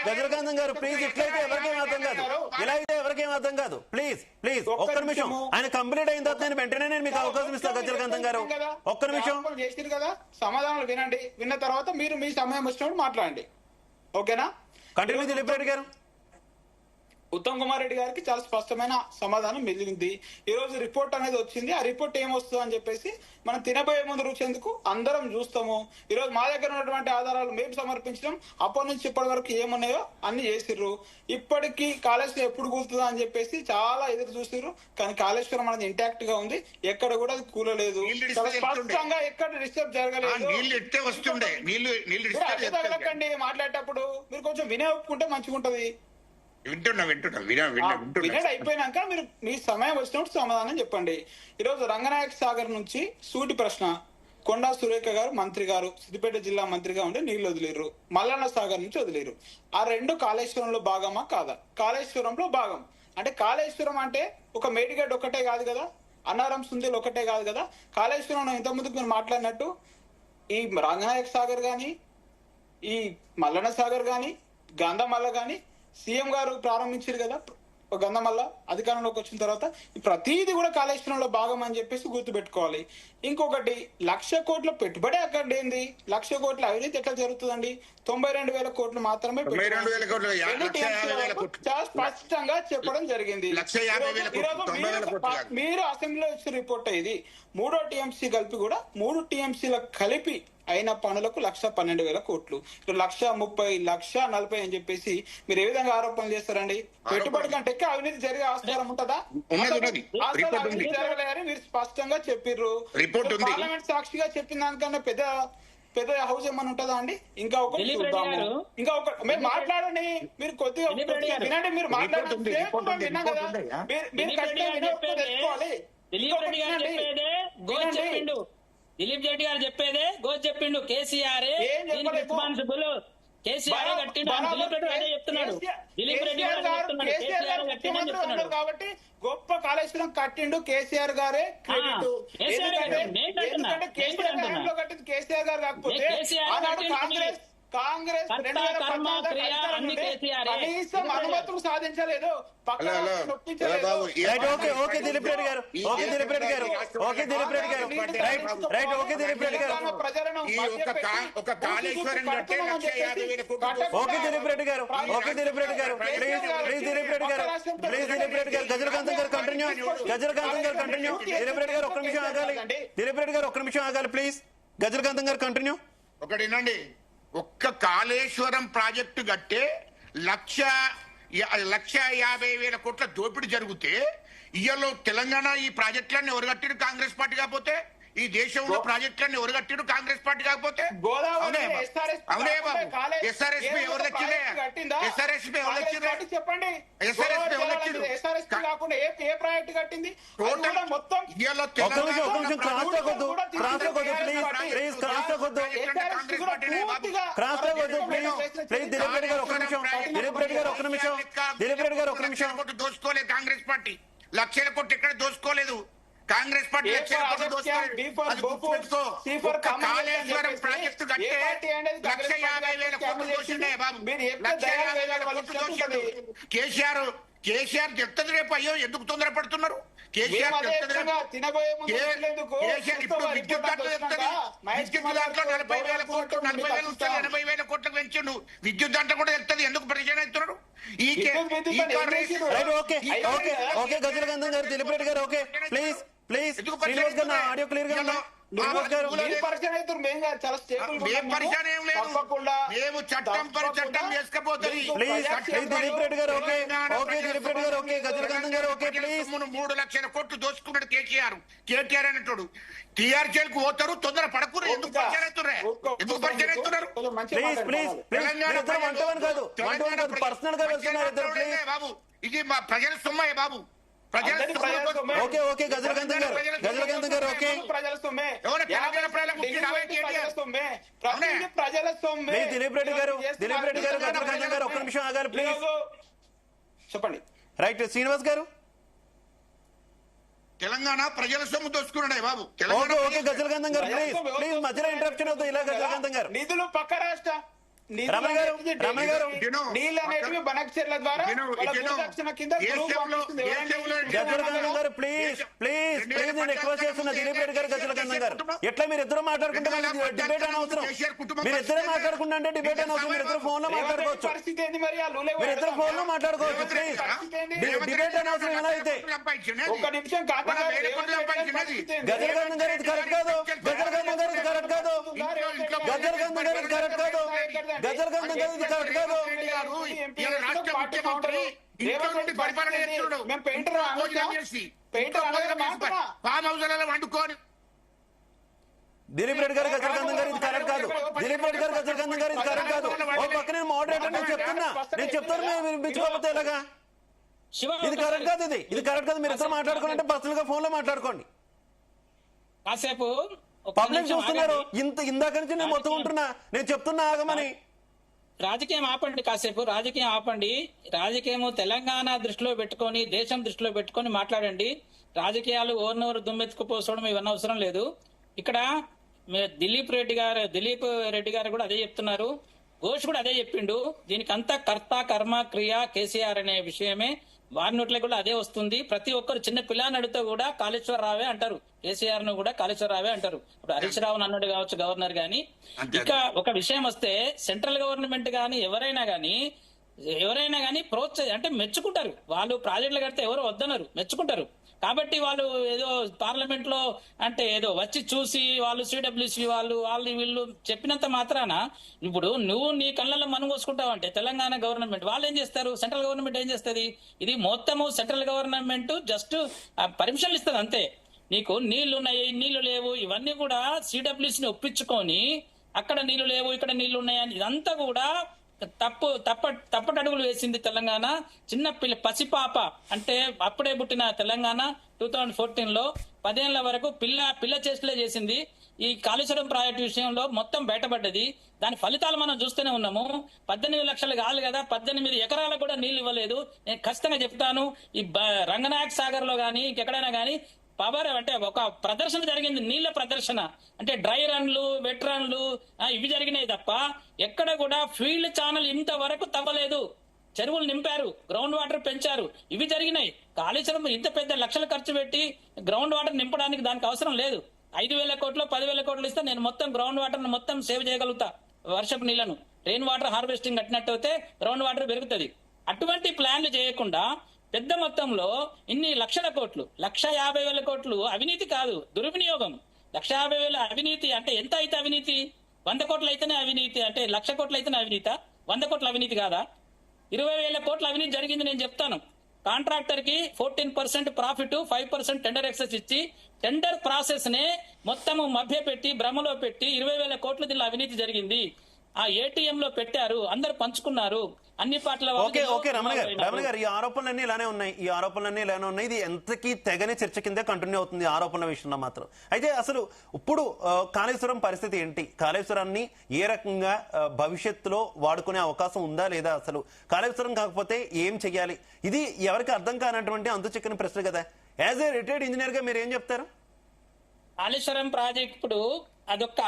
గజరకాంతం గారు ప్లీజ్, ఇట్లయితే ఎవరికేం అర్థం కాదు, ఇలా అయితే ఎవరికేం అర్థం కాదు. ప్లీజ్ ఒక్క నిమిషం. ఆయన కంప్లీట్ అయిన తర్వాత వెంటనే నేను మీకు అవకాశం ఇస్తాను. గజరకాంతం గారు ఒక్క నిమిషం. చేసిరు కదా, సమాధానాలు వినండి. విన్న తర్వాత మీరు మీ సమయం వచ్చినప్పుడు మాట్లాడండి, ఓకేనా? కంటిన్యూ దిలీప్ రెడ్డి గారు. ఉత్తమ్ కుమార్ రెడ్డి గారికి చాలా స్పష్టమైన సమాధానం మిగిలింది. ఈ రోజు రిపోర్ట్ అనేది వచ్చింది. ఆ రిపోర్ట్ ఏమొస్తుంది అని చెప్పేసి మనం తినబోయే ముందు రుచేందుకు అందరం చూస్తాము. ఈ రోజు మా దగ్గర ఉన్నటువంటి ఆధారాలు మేము సమర్పించడం, అప్పటి నుంచి ఇప్పటి వరకు ఏమున్నాయో అన్ని చేసిర్రు. ఇప్పటికీ కాళేశ్వరం ఎప్పుడు కూలుతుందా అని చెప్పేసి చాలా ఎదురు చూసిర్రు. కానీ కాళేశ్వరం అనేది ఇంటాక్ట్ గా ఉంది, ఎక్కడ కూడా అది కూలలేదు. స్పష్టంగా ఎక్కడ డిస్టర్బ్ జరగలేదు. తగలకండి మాట్లాడేటప్పుడు. మీరు కొంచెం వినే ఒప్పుకుంటే మంచిగా ఉంటది. వింటున్నా వినడ్ అయిపోయినాక మీరు మీ సమయం వచ్చినప్పుడు సమాధానం చెప్పండి. ఈరోజు రంగనాయక సాగర్ నుంచి సూటి ప్రశ్న. కొండా సురేఖ గారు మంత్రి గారు సిద్దిపేట జిల్లా మంత్రిగా ఉండి నీళ్లు వదిలేరు, మల్లన్న సాగర్ నుంచి వదిలేరు. ఆ రెండు కాళేశ్వరంలో భాగమా కాదా? కాళేశ్వరంలో భాగం. అంటే కాళేశ్వరం అంటే ఒక మేడిగడ్డ ఒకటే కాదు కదా, అన్నారం సుందేలు ఒకటే కాదు కదా. కాళేశ్వరం ఇంత ముందుకు మీరు మాట్లాడినట్టు ఈ రంగనాయక సాగర్ గాని, ఈ మల్లన్న సాగర్ గాని, గంధమల్ల గాని సీఎం గారు ప్రారంభించారు కదా గంధమల్ల అధికారంలోకి వచ్చిన తర్వాత. ప్రతిదీ కూడా కాళేశ్వరంలో భాగం అని చెప్పేసి గుర్తుపెట్టుకోవాలి. ఇంకొకటి 1,00,000 కోట్ల పెట్టుబడి అక్కడ ఏంది? 1,00,000 కోట్ల అవినీతి ఎట్లా జరుగుతుందండి? 92,000 కోట్లు మాత్రమే చాలా స్పష్టంగా చెప్పడం జరిగింది. మీరు అసెంబ్లీలో ఇచ్చిన రిపోర్ట్ ఇది. 3వ టీఎంసీ కలిపి కూడా 3 టీఎంసీలకు కలిపి అయిన పనులకు 1,12,000 కోట్లు, 1,30,000, 1,40,000 అని చెప్పేసి మీరు ఏ విధంగా ఆరోపణలు చేస్తారండి? పెట్టుబడి కంటే అవినీతి జరిగే ఆస్కారం ఉంటుందా? జరగలేదని మీరు స్పష్టంగా చెప్పిర్రు. పార్లమెంట్ సాక్షిగా చెప్పిన దానికన్నా పెద్ద హౌస్ ఏమన్నా ఉంటుందా అండి? ఇంకా ఒకటి మీరు మాట్లాడండి, మీరు కొద్దిగా వినండి. మీరు మాట్లాడండి, విన్నాం కదా. దిలీప్ రెడ్డి గారు చెప్పేదే గోజ్ చెప్పిండు. కేసీఆర్ రెస్పాన్సిబుల్, కేసీఆర్ కట్టిండు. దిలీప్ రెడ్డి అదే చెప్తున్నాడు. దిలీప్ రెడ్డి గారు చెప్తున్నాడు కాబట్టి గొప్ప కాళేశ్వరం కట్టిండు కేసీఆర్ గారే క్రెడిట్. ఎందుకంటే కేసీఆర్ గారు కాకపోతే కాంగ్రెస్ కనీసం అనుమతులు సాధించలేదు. ఒకటినండి, ఒక్క కాళేశ్వరం ప్రాజెక్టు కట్టే 1,50,000 కోట్ల దోపిడీ జరిగితే ఇయ్యలో తెలంగాణ ఈ ప్రాజెక్టులన్నీ ఎవరు కట్టిరు? కాంగ్రెస్ పార్టీ కాకపోతే. ఈ దేశంలో ప్రాజెక్టులన్నీ ఎవరు కట్టిరు? కాంగ్రెస్ పార్టీ కాకపోతే. అవునే బాబు, ఎస్ఆర్ఎస్పీ ఎవరు తెచ్చిండే? ఎస్ఆర్ఎస్పీ ఎవరు తెచ్చిండ్రు? చెప్పండి. ఎస్ఆర్ఎస్పీ ఎవరు తెచ్చిండ్రు? కాకుండా ఏ ప్రాజెక్టు కట్టింది? మొత్తం దోసుకోలేదు కాంగ్రెస్ పార్టీ. 1,00,000 కోట్లు ఎక్కడ దోసుకోలేదు కాంగ్రెస్ పార్టీ. కాళేశ్వరం ప్రాజెక్టు కట్టే 1,50,000 కోట్లు దోషిండే బాబు. 1,50,000 కోట్లు దోషిండు కేసీఆర్ చెప్తుంది రేపు. అయ్యో ఎందుకు తొందరపడుతున్నారు? కేసీఆర్ ఇప్పుడు విద్యుత్ దాంట్లో చెప్తుంది. విద్యుత్ దాంట్లో 40,000 కోట్లు 40,000 నుంచి 80,000 కోట్లకు పెంచిండు. విద్యుత్ దాంట్లో కూడా చెప్తుంది. ఎందుకు పరిచయం అవుతున్నారు? మేము చట్టం పరిచట్టం చేసుకపోతుంది. 3,00,000 కోట్లు దోచుకున్నాడు కేటీఆర్ అనేటోడు. టీఆర్జీలకు పోతారు, తొందర పడకూరు. ఎందుకు పరిచయం అవుతున్నారు? బాబు ఇది మా ప్రజల సొమ్మే బాబు. ప్రజల సొమ్మే. చెప్పండి. రైట్ శ్రీనివాస్ గారు, తెలంగాణ ప్రజల సొమ్ము దోచుకున్నాడే బాబు. గజలగంధం గారు ప్లీజ్ మధ్యలో ఇంటరప్షన్ అవుతుంది. ఇలా గజలగంధం గారు నిధులు పక్క రాష్ట్ర రమణ గారు నీళ్ళు అనేటివి బనకచెర్ల ద్వారా ప్లీజ్ నేను రిక్వెస్ట్ చేస్తున్నా. దిలీప్ రెడ్డి గారు, గజలగంధం గారు, ఎట్లా మీరు ఇద్దరు మాట్లాడుకుంటే డిబేట్ అనవసరం. మీరు ఇద్దరే మాట్లాడుకుంటా అంటే డిబేట్ అనవసరం. మీరు ఇద్దరు ఫోన్ లో మాట్లాడుకోవచ్చు. మీరు ఇద్దరు ఫోన్ లో మాట్లాడుకోవచ్చు. ప్లీజ్ డిబేట్ అనవసరం. ఎలా అయితే గజలగంధం గారు ఇది కరెక్ట్ కాదు. గజలగంధం గారు ఇది కరెక్ట్ కాదు. గజలగంధం గారు ఇది కరెక్ట్ కాదు. గజలగంధం గారు ఇది కరెక్ట్ కాదు. రాష్ట్ర ముఖ్యమంత్రి ఇంట్లో నుండి పరిపాలన చేస్తున్నాడు. ఫామ్ హౌస్లలో వండుకోని. దిలీప్ రెడ్డి గారు, గజలగంధం గారు ఇది కరెక్ట్ కాదు. దిలీప్ రెడ్డి గారు, గజలగంధం గారు ఇది కరెక్ట్ కాదు. ఓ పక్క నేను మోడరేటర్ నేను చెప్తున్నా చెప్తారు, మీరు వినిపించుకోకపోతే ఎలాగా? శివ ఇది కరెక్ట్ కాదు, ఇది కరెక్ట్ కాదు. మీరు ఇద్దరు మాట్లాడుకోవాలంటే పర్సనల్ గా ఫోన్ లో మాట్లాడుకోండి. కాసేపు ఒక్క పబ్లిక్ నిమిషం చూస్తున్నారు. ఆగండి. ఇందాక నుంచి నేను మొత్తం ఉంటున్నా, నేను చెప్తున్నా ఆగమని. రాజకీయం ఆపండి, కాసేపు రాజకీయం ఆపండి. రాజకీయము తెలంగాణ దృష్టిలో పెట్టుకొని, దేశం దృష్టిలో పెట్టుకొని మాట్లాడండి. రాజకీయాలు ఓర్నోరు దుమ్మెత్తుకుపోసడం ఇవన్నీ అవసరం లేదు. ఇక్కడ దిలీప్ రెడ్డి గారు కూడా అదే చెప్తున్నారు, ఘోష్ కూడా అదే చెప్పిండు. దీనికంతా కర్త కర్మ క్రియ కేసీఆర్ అనే విషయమే. వారి నోట్లే కూడా అదే వస్తుంది. ప్రతి ఒక్కరు చిన్న పిల్లని అడిగితే కూడా కాళేశ్వరరావే అంటారు, కేసీఆర్ ను కూడా కాళేశ్వరరావే అంటారు. ఇప్పుడు హరీష్ రావు అన్నాడు కావచ్చు గవర్నర్ గాని. ఇక ఒక విషయం వస్తే సెంట్రల్ గవర్నమెంట్ గాని ఎవరైనా గాని అంటే మెచ్చుకుంటారు. వాళ్ళు ప్రాజెక్టులు కడితే ఎవరు వద్దన్నారు, మెచ్చుకుంటారు. కాబట్టి వాళ్ళు ఏదో పార్లమెంట్ లో అంటే ఏదో వచ్చి చూసి వాళ్ళు సిడబ్ల్యూసి వాళ్ళు వీళ్ళు చెప్పినంత మాత్రాన ఇప్పుడు నువ్వు నీ కళ్ళల్లో మనుగు కోసుకుంటావు అంటే తెలంగాణ గవర్నమెంట్ వాళ్ళు ఏం చేస్తారు, సెంట్రల్ గవర్నమెంట్ ఏం చేస్తుంది? ఇది మొత్తము సెంట్రల్ గవర్నమెంట్ జస్ట్ పర్మిషన్లు ఇస్తుంది అంతే. నీకు నీళ్లు ఉన్నాయి, నీళ్లు లేవు, ఇవన్నీ కూడా సిడబ్ల్యూసిని ఒప్పించుకొని అక్కడ నీళ్లు లేవు ఇక్కడ నీళ్లు ఉన్నాయని ఇదంతా కూడా తప్పటడుగులు వేసింది తెలంగాణ. చిన్న పసిపాప అంటే అప్పుడే పుట్టిన తెలంగాణ 2014 లో 10 ఏళ్ల వరకు పిల్ల చేష్టలే చేసింది. ఈ కాళేశ్వరం ప్రాజెక్టు విషయంలో మొత్తం బయటపడ్డది. దాని ఫలితాలు మనం చూస్తూనే ఉన్నాము. 18 లక్షలు కాదు కదా, 18 ఎకరాలకు కూడా నీళ్లు ఇవ్వలేదు. నేను ఖచ్చితంగా చెప్తాను, ఈ రంగనాయక్ సాగర్ లో గానీ ఇంకెక్కడైనా గానీ పవర్ అంటే ఒక ప్రదర్శన జరిగింది, నీళ్ల ప్రదర్శన. అంటే డ్రై రన్లు వెట్ రన్లు ఇవి జరిగినాయి తప్ప ఎక్కడ కూడా ఫీల్డ్ ఛానల్ ఇంతవరకు తవ్వలేదు. చెరువులు నింపారు, గ్రౌండ్ వాటర్ పెంచారు, ఇవి జరిగినాయి. కాళేశ్వరం ఇంత పెద్ద లక్షలు ఖర్చు పెట్టి గ్రౌండ్ వాటర్ నింపడానికి దానికి అవసరం లేదు. 5,000 కోట్లు 10,000 కోట్లు ఇస్తే నేను మొత్తం గ్రౌండ్ వాటర్ మొత్తం సేవ్ చేయగలుగుతా. వర్షపు నీళ్లను రెయిన్ వాటర్ హార్వెస్టింగ్ కట్టినట్టు అయితే గ్రౌండ్ వాటర్ పెరుగుతుంది. అటువంటి ప్లాన్లు చేయకుండా పెద్ద మొత్తంలో ఇన్ని లక్షల కోట్లు, 1,50,000 కోట్లు అవినీతి కాదు, దుర్వినియోగం. 1,50,000 అవినీతి అంటే ఎంత అయితే అవినీతి? 100 కోట్లు అయితేనే అవినీతి అంటే 1,00,000 కోట్లు అయితేనే అవినీతా? 100 కోట్ల అవినీతి కాదా? 20,000 కోట్ల అవినీతి జరిగింది. నేను చెప్తాను, కాంట్రాక్టర్ కి 14% ప్రాఫిట్, 5% టెండర్ ఎక్సెస్ ఇచ్చి టెండర్ ప్రాసెస్ నే మొత్తము మభ్య పెట్టి భ్రమలో పెట్టి 20,000 కోట్ల దీనిలో అవినీతి జరిగింది. ఆ ఏటీఎం లో పెట్టారు, అందరు పంచుకున్నారు, అన్ని పార్టీల ఓకే రమణ గారు ఈ ఆరోపణలన్నీ ఇలానే ఉన్నాయి. ఇది ఎంతకీ తెగని చర్చ కిందే కంటిన్యూ అవుతుంది ఆరోపణల విషయంలో మాత్రం. అయితే అసలు ఇప్పుడు కాళేశ్వరం పరిస్థితి ఏంటి? కాళేశ్వరాన్ని ఏ రకంగా భవిష్యత్తులో వాడుకునే అవకాశం ఉందా లేదా? అసలు కాళేశ్వరం కాకపోతే ఏం చెయ్యాలి? ఇది ఎవరికి అర్థం కానటువంటి అంతు చిక్కని ప్రశ్న కదా. యాజ్ ఏ రిటైర్డ్ ఇంజనీర్ గా మీరు ఏం చెప్తారు? కాళేశ్వరం ప్రాజెక్ట్ ఇప్పుడు అదొక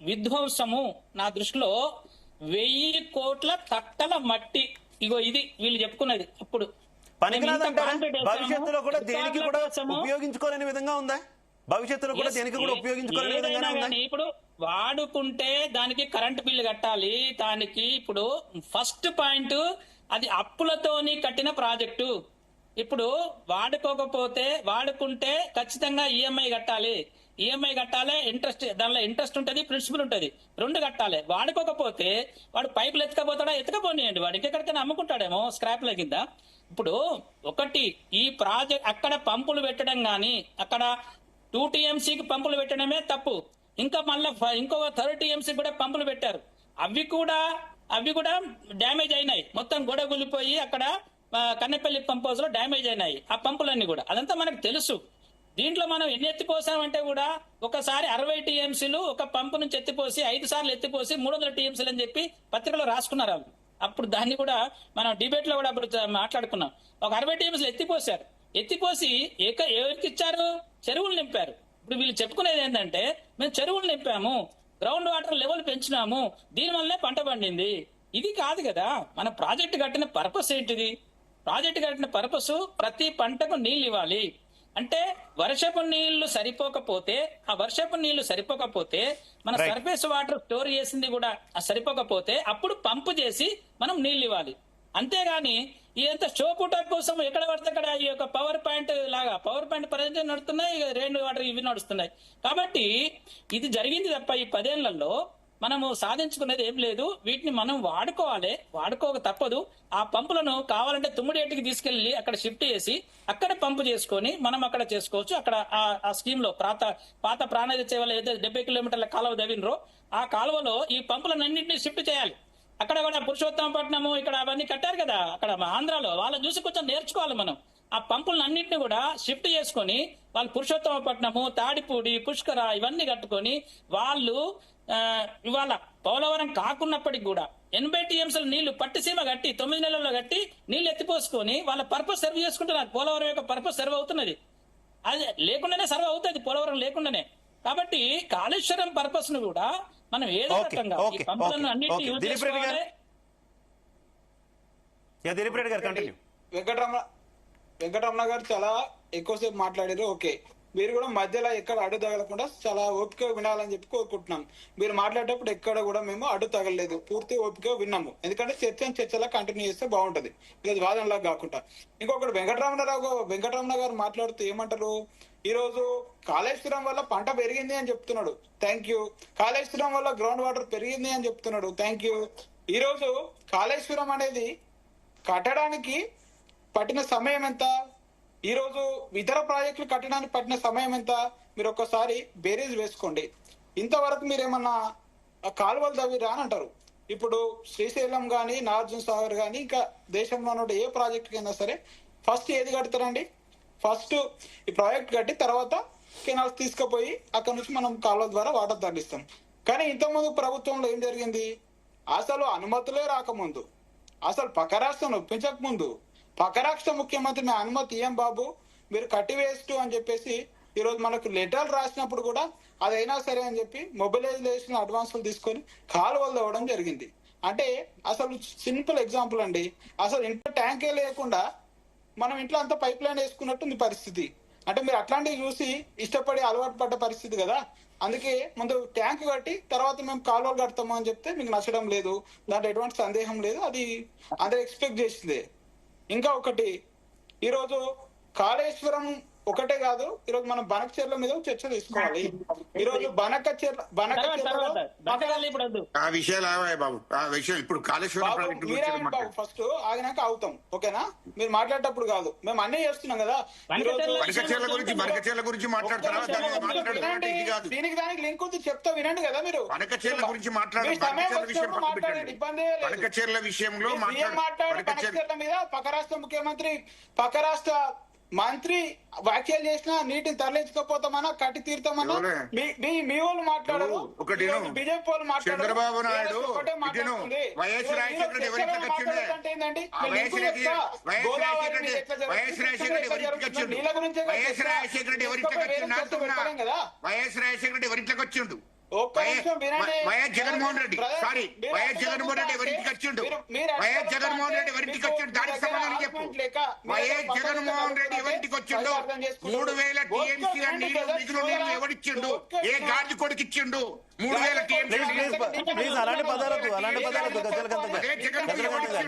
విధ్వంసము నా దృష్టిలో. 1,000 కోట్ల కట్టల మట్టి, ఇగో ఇది వీళ్ళు చెప్పుకున్నది. అప్పుడు భవిష్యత్తులో కూడా దేనికి కూడా ఉపయోగించుకోలేని విధంగా ఉందా? భవిష్యత్తులో కూడా దేనికి కూడా ఉపయోగించుకోలేని విధంగా ఉందా? ఇప్పుడు వాడుకుంటే దానికి కరెంట్ బిల్లు కట్టాలి. దానికి ఇప్పుడు ఫస్ట్ పాయింట్ అది అప్పులతోని కట్టిన ప్రాజెక్టు. ఇప్పుడు వాడుకుంటే ఖచ్చితంగా ఈఎంఐ కట్టాలి. ఇంట్రెస్ట్, దానిలో ఇంట్రెస్ట్ ఉంటది, ప్రిన్సిపల్ ఉంటది, 2 కట్టాలి. వాడుకోకపోతే వాడు పైపులు ఎత్తుకపోనియండి, వాడు ఇంకెక్కడికైనా అమ్ముకుంటాడేమో స్క్రాప్ల కింద. ఇప్పుడు ఒకటి ఈ ప్రాజెక్ట్ అక్కడ పంపులు పెట్టడం గాని, అక్కడ 2 TMCకి పంపులు పెట్టడమే తప్పు. ఇంకా మళ్ళీ ఇంకో 30 TMC కూడా పంపులు పెట్టారు. అవి కూడా డ్యామేజ్ అయినాయి, మొత్తం గొడవ గులిపోయి అక్కడ కన్నెపల్లి పంప్ హౌస్ లో డ్యామేజ్ అయినాయి ఆ పంపులన్నీ కూడా. అదంతా మనకు తెలుసు. దీంట్లో మనం ఎన్ని ఎత్తిపోసామంటే కూడా ఒకసారి 60 TMCలు ఒక పంపు నుంచి ఎత్తిపోసి 5 సార్లు ఎత్తిపోసి 300 TMCలు అని చెప్పి పత్రికలో రాసుకున్నారు వాళ్ళు. అప్పుడు దాన్ని కూడా మనం డిబేట్ లో కూడా అప్పుడు మాట్లాడుకున్నాం. ఒక 60 TMCలు ఎత్తిపోసి ఎవరికి ఇచ్చారు? చెరువులు నింపారు. ఇప్పుడు వీళ్ళు చెప్పుకునేది ఏంటంటే మేము చెరువులు నింపాము, గ్రౌండ్ వాటర్ లెవెల్ పెంచినాము, దీనివల్లనే పంట పండింది. ఇది కాదు కదా. మన ప్రాజెక్టు కట్టిన పర్పస్ ఏంటిది? ప్రాజెక్టు కట్టిన పర్పస్ ప్రతి పంటకు నీళ్ళు ఇవ్వాలి. అంటే వర్షపు నీళ్లు సరిపోకపోతే మన సర్ఫేస్ వాటర్ స్టోర్ చేసింది కూడా సరిపోకపోతే అప్పుడు పంపు చేసి మనం నీళ్లు ఇవ్వాలి. అంతేగాని ఇదంతా షోపుట కోసం ఎక్కడ పడితే అక్కడ ఈ యొక్క పవర్ పాయింట్ ప్రజెంట్ నడుస్తున్నాయి, రెయిన్ వాటర్ ఇవి నడుస్తున్నాయి. కాబట్టి ఇది జరిగింది తప్ప ఈ 10 ఏళ్లలో మనము సాధించుకునేది ఏం లేదు. వీటిని మనం వాడుకోక తప్పదు. ఆ పంపులను కావాలంటే తుమ్మిడేటికి తీసుకెళ్లి అక్కడ షిఫ్ట్ చేసి అక్కడ పంపు చేసుకొని మనం అక్కడ చేసుకోవచ్చు. అక్కడ ఆ స్కీమ్ లో పాత ప్రాణాది సేవలు ఏదైతే 70 కిలోమీటర్ల కాలువ దవ్వినరో ఆ కాలువలో ఈ పంపులన్నింటినీ షిఫ్ట్ చేయాలి. అక్కడ కూడా పురుషోత్తమపట్నము ఇక్కడ అవన్నీ కట్టారు కదా అక్కడ మా ఆంధ్రాలో, వాళ్ళని చూసి కొంచెం నేర్చుకోవాలి మనం. ఆ పంపులను అన్నింటినీ కూడా షిఫ్ట్ చేసుకొని వాళ్ళు పురుషోత్తమపట్నము, తాడిపూడి, పుష్కర ఇవన్నీ కట్టుకొని వాళ్ళు ఇవాళ పోలవరం కాకున్నప్పటికి కూడా 80 టీఎంసీల నీళ్లు పట్టిసీమ కట్టి 9 నెలల్లో కట్టి నీళ్లు ఎత్తిపోసుకొని వాళ్ళ పర్పస్ సర్వ్ చేసుకుంటున్నారు. పోలవరం యొక్క పర్పస్ సర్వ్ అవుతున్నది. అది లేకుండానే సర్వ్ అవుతుంది, పోలవరం లేకుండానే. కాబట్టి కాళేశ్వరం పర్పస్ ను కూడా మనం ఏదో రకంగా ఈ పంపులను అన్నింటినీ యూజ్ చేసుకోవాలి. వెంకటరమణ గారు చాలా ఎక్కువసేపు మాట్లాడారు. ఓకే, మీరు కూడా మధ్యలో ఎక్కడ అడ్డు తగలకుండా చాలా ఓపిక వినాలని చెప్పి కోరుకుంటున్నాం. మీరు మాట్లాడేటప్పుడు ఎక్కడ కూడా మేము అడ్డు తగలలేదు, పూర్తి ఓపిక విన్నాము. ఎందుకంటే చర్చలా కంటిన్యూ చేస్తే బాగుంటది, ఇది వాదనలా కాకుండా. ఇంకొకటి వెంకటరమణ గారు మాట్లాడుతూ ఏమంటారు, ఈ రోజు కాళేశ్వరం వల్ల పంట పెరిగింది అని చెప్తున్నాడు, థ్యాంక్ యూ. కాళేశ్వరం వల్ల గ్రౌండ్ వాటర్ పెరిగింది అని చెప్తున్నాడు, థ్యాంక్ యూ. ఈ రోజు కాళేశ్వరం అనేది కట్టడానికి పట్టిన సమయం ఎంత, ఈ రోజు ఇతర ప్రాజెక్టులు కట్టడానికి పట్టిన సమయం ఎంత, మీరు ఒక్కసారి బేరీజ్ వేసుకోండి. ఇంతవరకు మీరేమన్నా కాలువలు తవ్విరా అని అంటారు. ఇప్పుడు శ్రీశైలం గానీ, నాగార్జున సాగర్ గానీ, ఇంకా దేశంలో ఉన్న ఏ ప్రాజెక్ట్ అయినా సరే ఫస్ట్ ఏది కడతారండి? ఫస్ట్ ఈ ప్రాజెక్ట్ కట్టి తర్వాత కెనాల్స్ తీసుకుపోయి అక్కడ నుంచి మనం కాలువల ద్వారా వాటర్ తరలిస్తాం. కానీ ఇంతకుముందు ప్రభుత్వంలో ఏం జరిగింది, అసలు అనుమతులే రాకముందు, అసలు పక్క రాష్ట్రం ఒప్పించక ముందు పక్క రాష్ట్ర ముఖ్యమంత్రి మీ అనుమతి ఏం బాబు మీరు కట్టివేస్తూ అని చెప్పేసి ఈరోజు మనకు లెటర్లు రాసినప్పుడు కూడా అదైనా సరే అని చెప్పి మొబిలైజేషన్ అడ్వాన్సులు తీసుకొని కాలువలు తవ్వడం జరిగింది. అంటే అసలు సింపుల్ ఎగ్జాంపుల్ అండి, అసలు ఇంట్లో ట్యాంకే లేకుండా మనం ఇంట్లో అంతా పైప్ లైన్ వేసుకున్నట్టుంది పరిస్థితి. అంటే మీరు అట్లాంటివి చూసి ఇష్టపడి అలవాటు పడ్డ పరిస్థితి కదా, అందుకే ముందు ట్యాంక్ కట్టి తర్వాత మేము కాలువలు కడతాము అని చెప్తే మీకు నచ్చడం లేదు, దాంట్లో ఎటువంటి సందేహం లేదు, అది అందరూ ఎక్స్పెక్ట్ చేసిందే. ఇంకా ఒకటి, ఈరోజు కాళేశ్వరం ఒకటే కాదు, ఈరోజు మనం బనకచెర్ల మీద చర్చ తీసుకోవాలి. ఈరోజు బనకచెర్ల ఆ విషయాలు బాబు, ఆ విషయాలు ఇప్పుడు కాళేశ్వరం ఫస్ట్ ఆగినాక అవుతాం, ఓకేనా? మీరు మాట్లాడేటప్పుడు కాదు, మేము అన్నీ చేస్తున్నాం కదా. బనకచెర్ల గురించి మాట్లాడతారా? దీనికి దానికి లింక్ ఉంది, చెప్తా వినండి కదా. మీరు బనకచెర్ల గురించి మాట్లాడండి, బనకచెర్ల విషయంలో బనకచెర్ల మీద పక్క రాష్ట్ర ముఖ్యమంత్రి, పక్క రాష్ట్ర మంత్రి వ్యాఖ్యలు చేసినా నీటిని తరలించకపోతామన్నా కట్టి తీరుతామన్నా మీ వాళ్ళు మాట్లాడరు, బీజేపీ వాళ్ళు మాట్లాడరు. చంద్రబాబు నాయుడు వైఎస్ రాజశేఖర రెడ్డి ఎవరికి వచ్చిండు? YS Jaganmohan Reddy, sorry YS Jaganmohan Reddy ఎవరింటికి వచ్చిండు? వైఎస్ జగన్మోహన్ రెడ్డి ఎవరింటికి వచ్చిండు? దానికి సమాధానం చెప్పు. వైఎస్ జగన్మోహన్ రెడ్డి ఎవరింటికి వచ్చిండు? 3000 టీఎంసీల నీళ్లు మిగులు నీళ్లు ఎవరిచ్చిండు? ఏ గాడి కొడుకు ఇచ్చిండు? 3000 టీఎంసీ. అలాంటి పదాలకు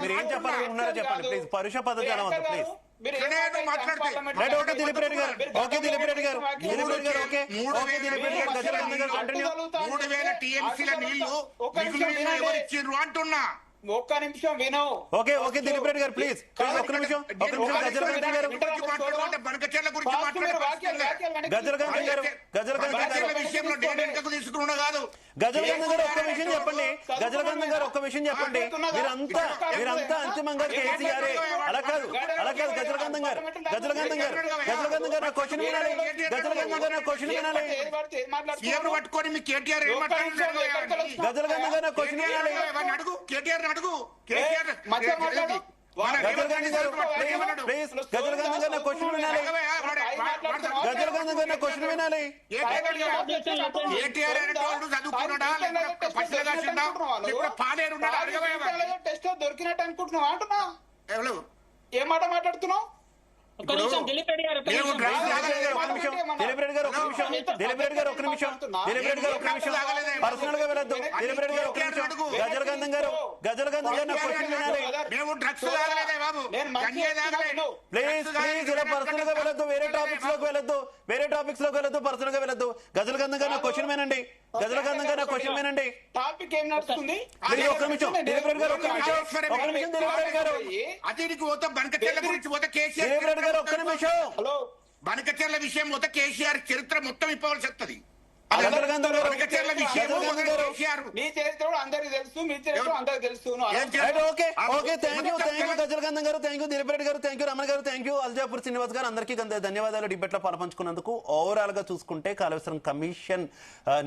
మీరు ఏం చెప్పాలి ఉన్నారో చెప్పండి ప్లీజ్. పరుష పదజాలం వద్దు ప్లీజ్. దిలీప్ రెడ్డి గారు, ఓకే దిలీప్ రెడ్డి గారు, దిలీప్ రెడ్డి గారు, ఓకే ఓకే దిలీప్ రెడ్డి గారు, గజల్ గారు కంటిన్యూ. 3000 టీఎంసీల నీళ్లు మిగులు నీళ్లు ఎవరిచ్చిండ్రు అంటున్నా. ఒక్క నిమిషం విను. ఓకే ఓకే దిలీప్ రెడ్డి గారు ప్లీజ్ ఒక్క నిమిషం గజల్ గాంధీ గారు, బనకచెర్ల గురించి గజల్ గాంధీ గారు, గజల్ గాంధీ గారు విషయంలో డేటెంట్కు తీసుకున్నా కాదు. గజల్ గాంధీ గారు ఒక్క విషయం చెప్పండి, గజల్ గాంధీ గారు ఒక్క విషయం చెప్పండి. మీరంతా అంతిమంగా కేసీఆర్ అలా కాదు గజల్ గాంధీ గారు, గజల్ గాంధీ గారు, గజల్ గాంధీ గారు నా క్వశ్చన్ వినాలి, గజల్ గాంధీ గారు నా క్వశ్చన్ వినాలి. సీఎం పట్టుకొని మీ కేటీఆర్ ఏం మాట్లాడుతున్నారు? గజల్ గాంధీ గారు నా క్వశ్చన్ వినాలి. అడుగు కేటీఆర్ అడుగు. కేసీఆర్ గజల్ గాంధీ గారు ప్లీజ్, గజల్ గాంధీ గారు నా క్వశ్చన్ వినాలి, గజల్ గాంధీ గారు నా క్వశ్చన్ వినాలి. కేటీఆర్ అనేటోడు చదువుకున్నాడా లేకపోతే పసిల కాసిండా లేకపోతే పాలేరున్నాడా? టెస్ట్ దొరికినట్టు అనుకుంటున్నావు అంటున్నా, ఏం మాట మాట్లాడుతున్నావు? దిలీప్ రెడ్డి గారు ఒక్క నిమిషం, దిలీప్ రెడ్డి గారు ఒక్క నిమిషం, దిలీప్ రెడ్డి గారు ఒక్క నిమిషం, దిలీప్ రెడ్డి గారు ఒక్క నిమిషం, పర్సనల్ గా వెళ్ళొద్దు. దిలీప్ రెడ్డి గారు ఒక్క నిమిషం, గజల్ గాంధీ గారు, గజల్ గాంధీ గారు నా క్వశ్చన్ వినాలి. ప్లీజ్ ప్లీజ్ ఇలా పర్సనల్ గా వెళ్ళొద్దు, వేరే టాపిక్స్ లోకి వెళ్ళొద్దు, వేరే టాపిక్స్ లోకి వెళ్ళొద్దు, పర్సనల్ గా వెళ్ళొద్దు. గజల్ గాంధీ గారు నా క్వశ్చన్ వినండి, గజల్ గాంధీ గారు నా క్వశ్చన్ వినండి. టాపిక్ ఏం నడుస్తుంది? ప్లీజ్ ఒక్క నిమిషం దిలీప్ రెడ్డి గారు, ఒక్క నిమిషం, ఒక్క నిమిషం దిలీప్ రెడ్డి గారు, అతనికి పోతే బనకచెర్ల గురించి పోతే కేసీఆర్, దిలీప్ రెడ్డి గారు ఒక్క నిమిషం. హలో, బనకచెర్ల విషయం పోతే కేసీఆర్ చరిత్ర మొత్తం ఇప్పవలసి వస్తుంది. గజలగంధ గారు, వెనకచర్ల విషయము గజలగంధ గారు, కేసీఆర్ మీ చరిత్ర కూడా అందరికి తెలుసు, మీ చరిత్ర అందరికి తెలుసు. ఏం చేయాలి? ఓకే థ్యాంక్ యూ గజలగంధం గారు, థ్యాంక్ యూ దిలీప్ గారు, థ్యాంక్ యూ రమణ గారు, థ్యాంక్ యూ అల్జాపూర్ శ్రీనివాస్ గారు, అందరికీ ధన్యవాదాలు డిబేట్ లో పాల్పంచుకున్నందుకు. ఓవరాల్ గా చూసుకుంటే కాళేశ్వరం కమిషన్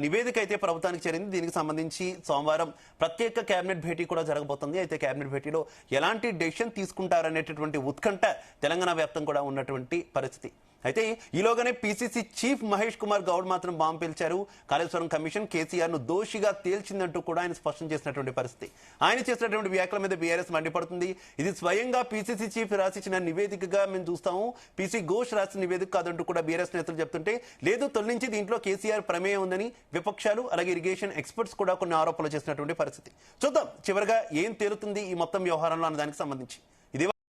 నివేదిక అయితే ప్రభుత్వానికి చేరింది. దీనికి సంబంధించి సోమవారం ప్రత్యేక కేబినెట్ భేటీ కూడా జరగబోతుంది. అయితే కేబినెట్ భేటీలో ఎలాంటి డెసిషన్ తీసుకుంటారనేటటువంటి ఉత్కంఠ తెలంగాణ వ్యాప్తం కూడా ఉన్నటువంటి పరిస్థితి. అయితే ఈలోగానే పిసిసి చీఫ్ మహేష్ కుమార్ గౌడ్ మాత్రం బాంబు పేల్చారు. కాళేశ్వరం కమిషన్ కేసీఆర్ ను దోషిగా తేల్చిందంటూ కూడా ఆయన స్పష్టం చేసినటువంటి పరిస్థితి. ఆయన చేసినటువంటి వ్యాఖ్యల మీద బీఆర్ఎస్ మండిపడుతుంది. ఇది స్వయంగా పిసిసి చీఫ్ రాసిచ్చిన నివేదికగా మేము చూస్తాము, పిసి ఘోష్ రాసిన నివేదిక కాదంటూ కూడా బీఆర్ఎస్ నేతలు చెప్తుంటే, లేదు తొలి నుంచి దీంట్లో కేసీఆర్ ప్రమేయం ఉందని విపక్షాలు అలాగే ఇరిగేషన్ ఎక్స్పర్ట్స్ కూడా కొన్ని ఆరోపణలు చేసినటువంటి పరిస్థితి. చూద్దాం చివరిగా ఏం తేలుతుంది ఈ మొత్తం వ్యవహారంలో అన్న దానికి సంబంధించి.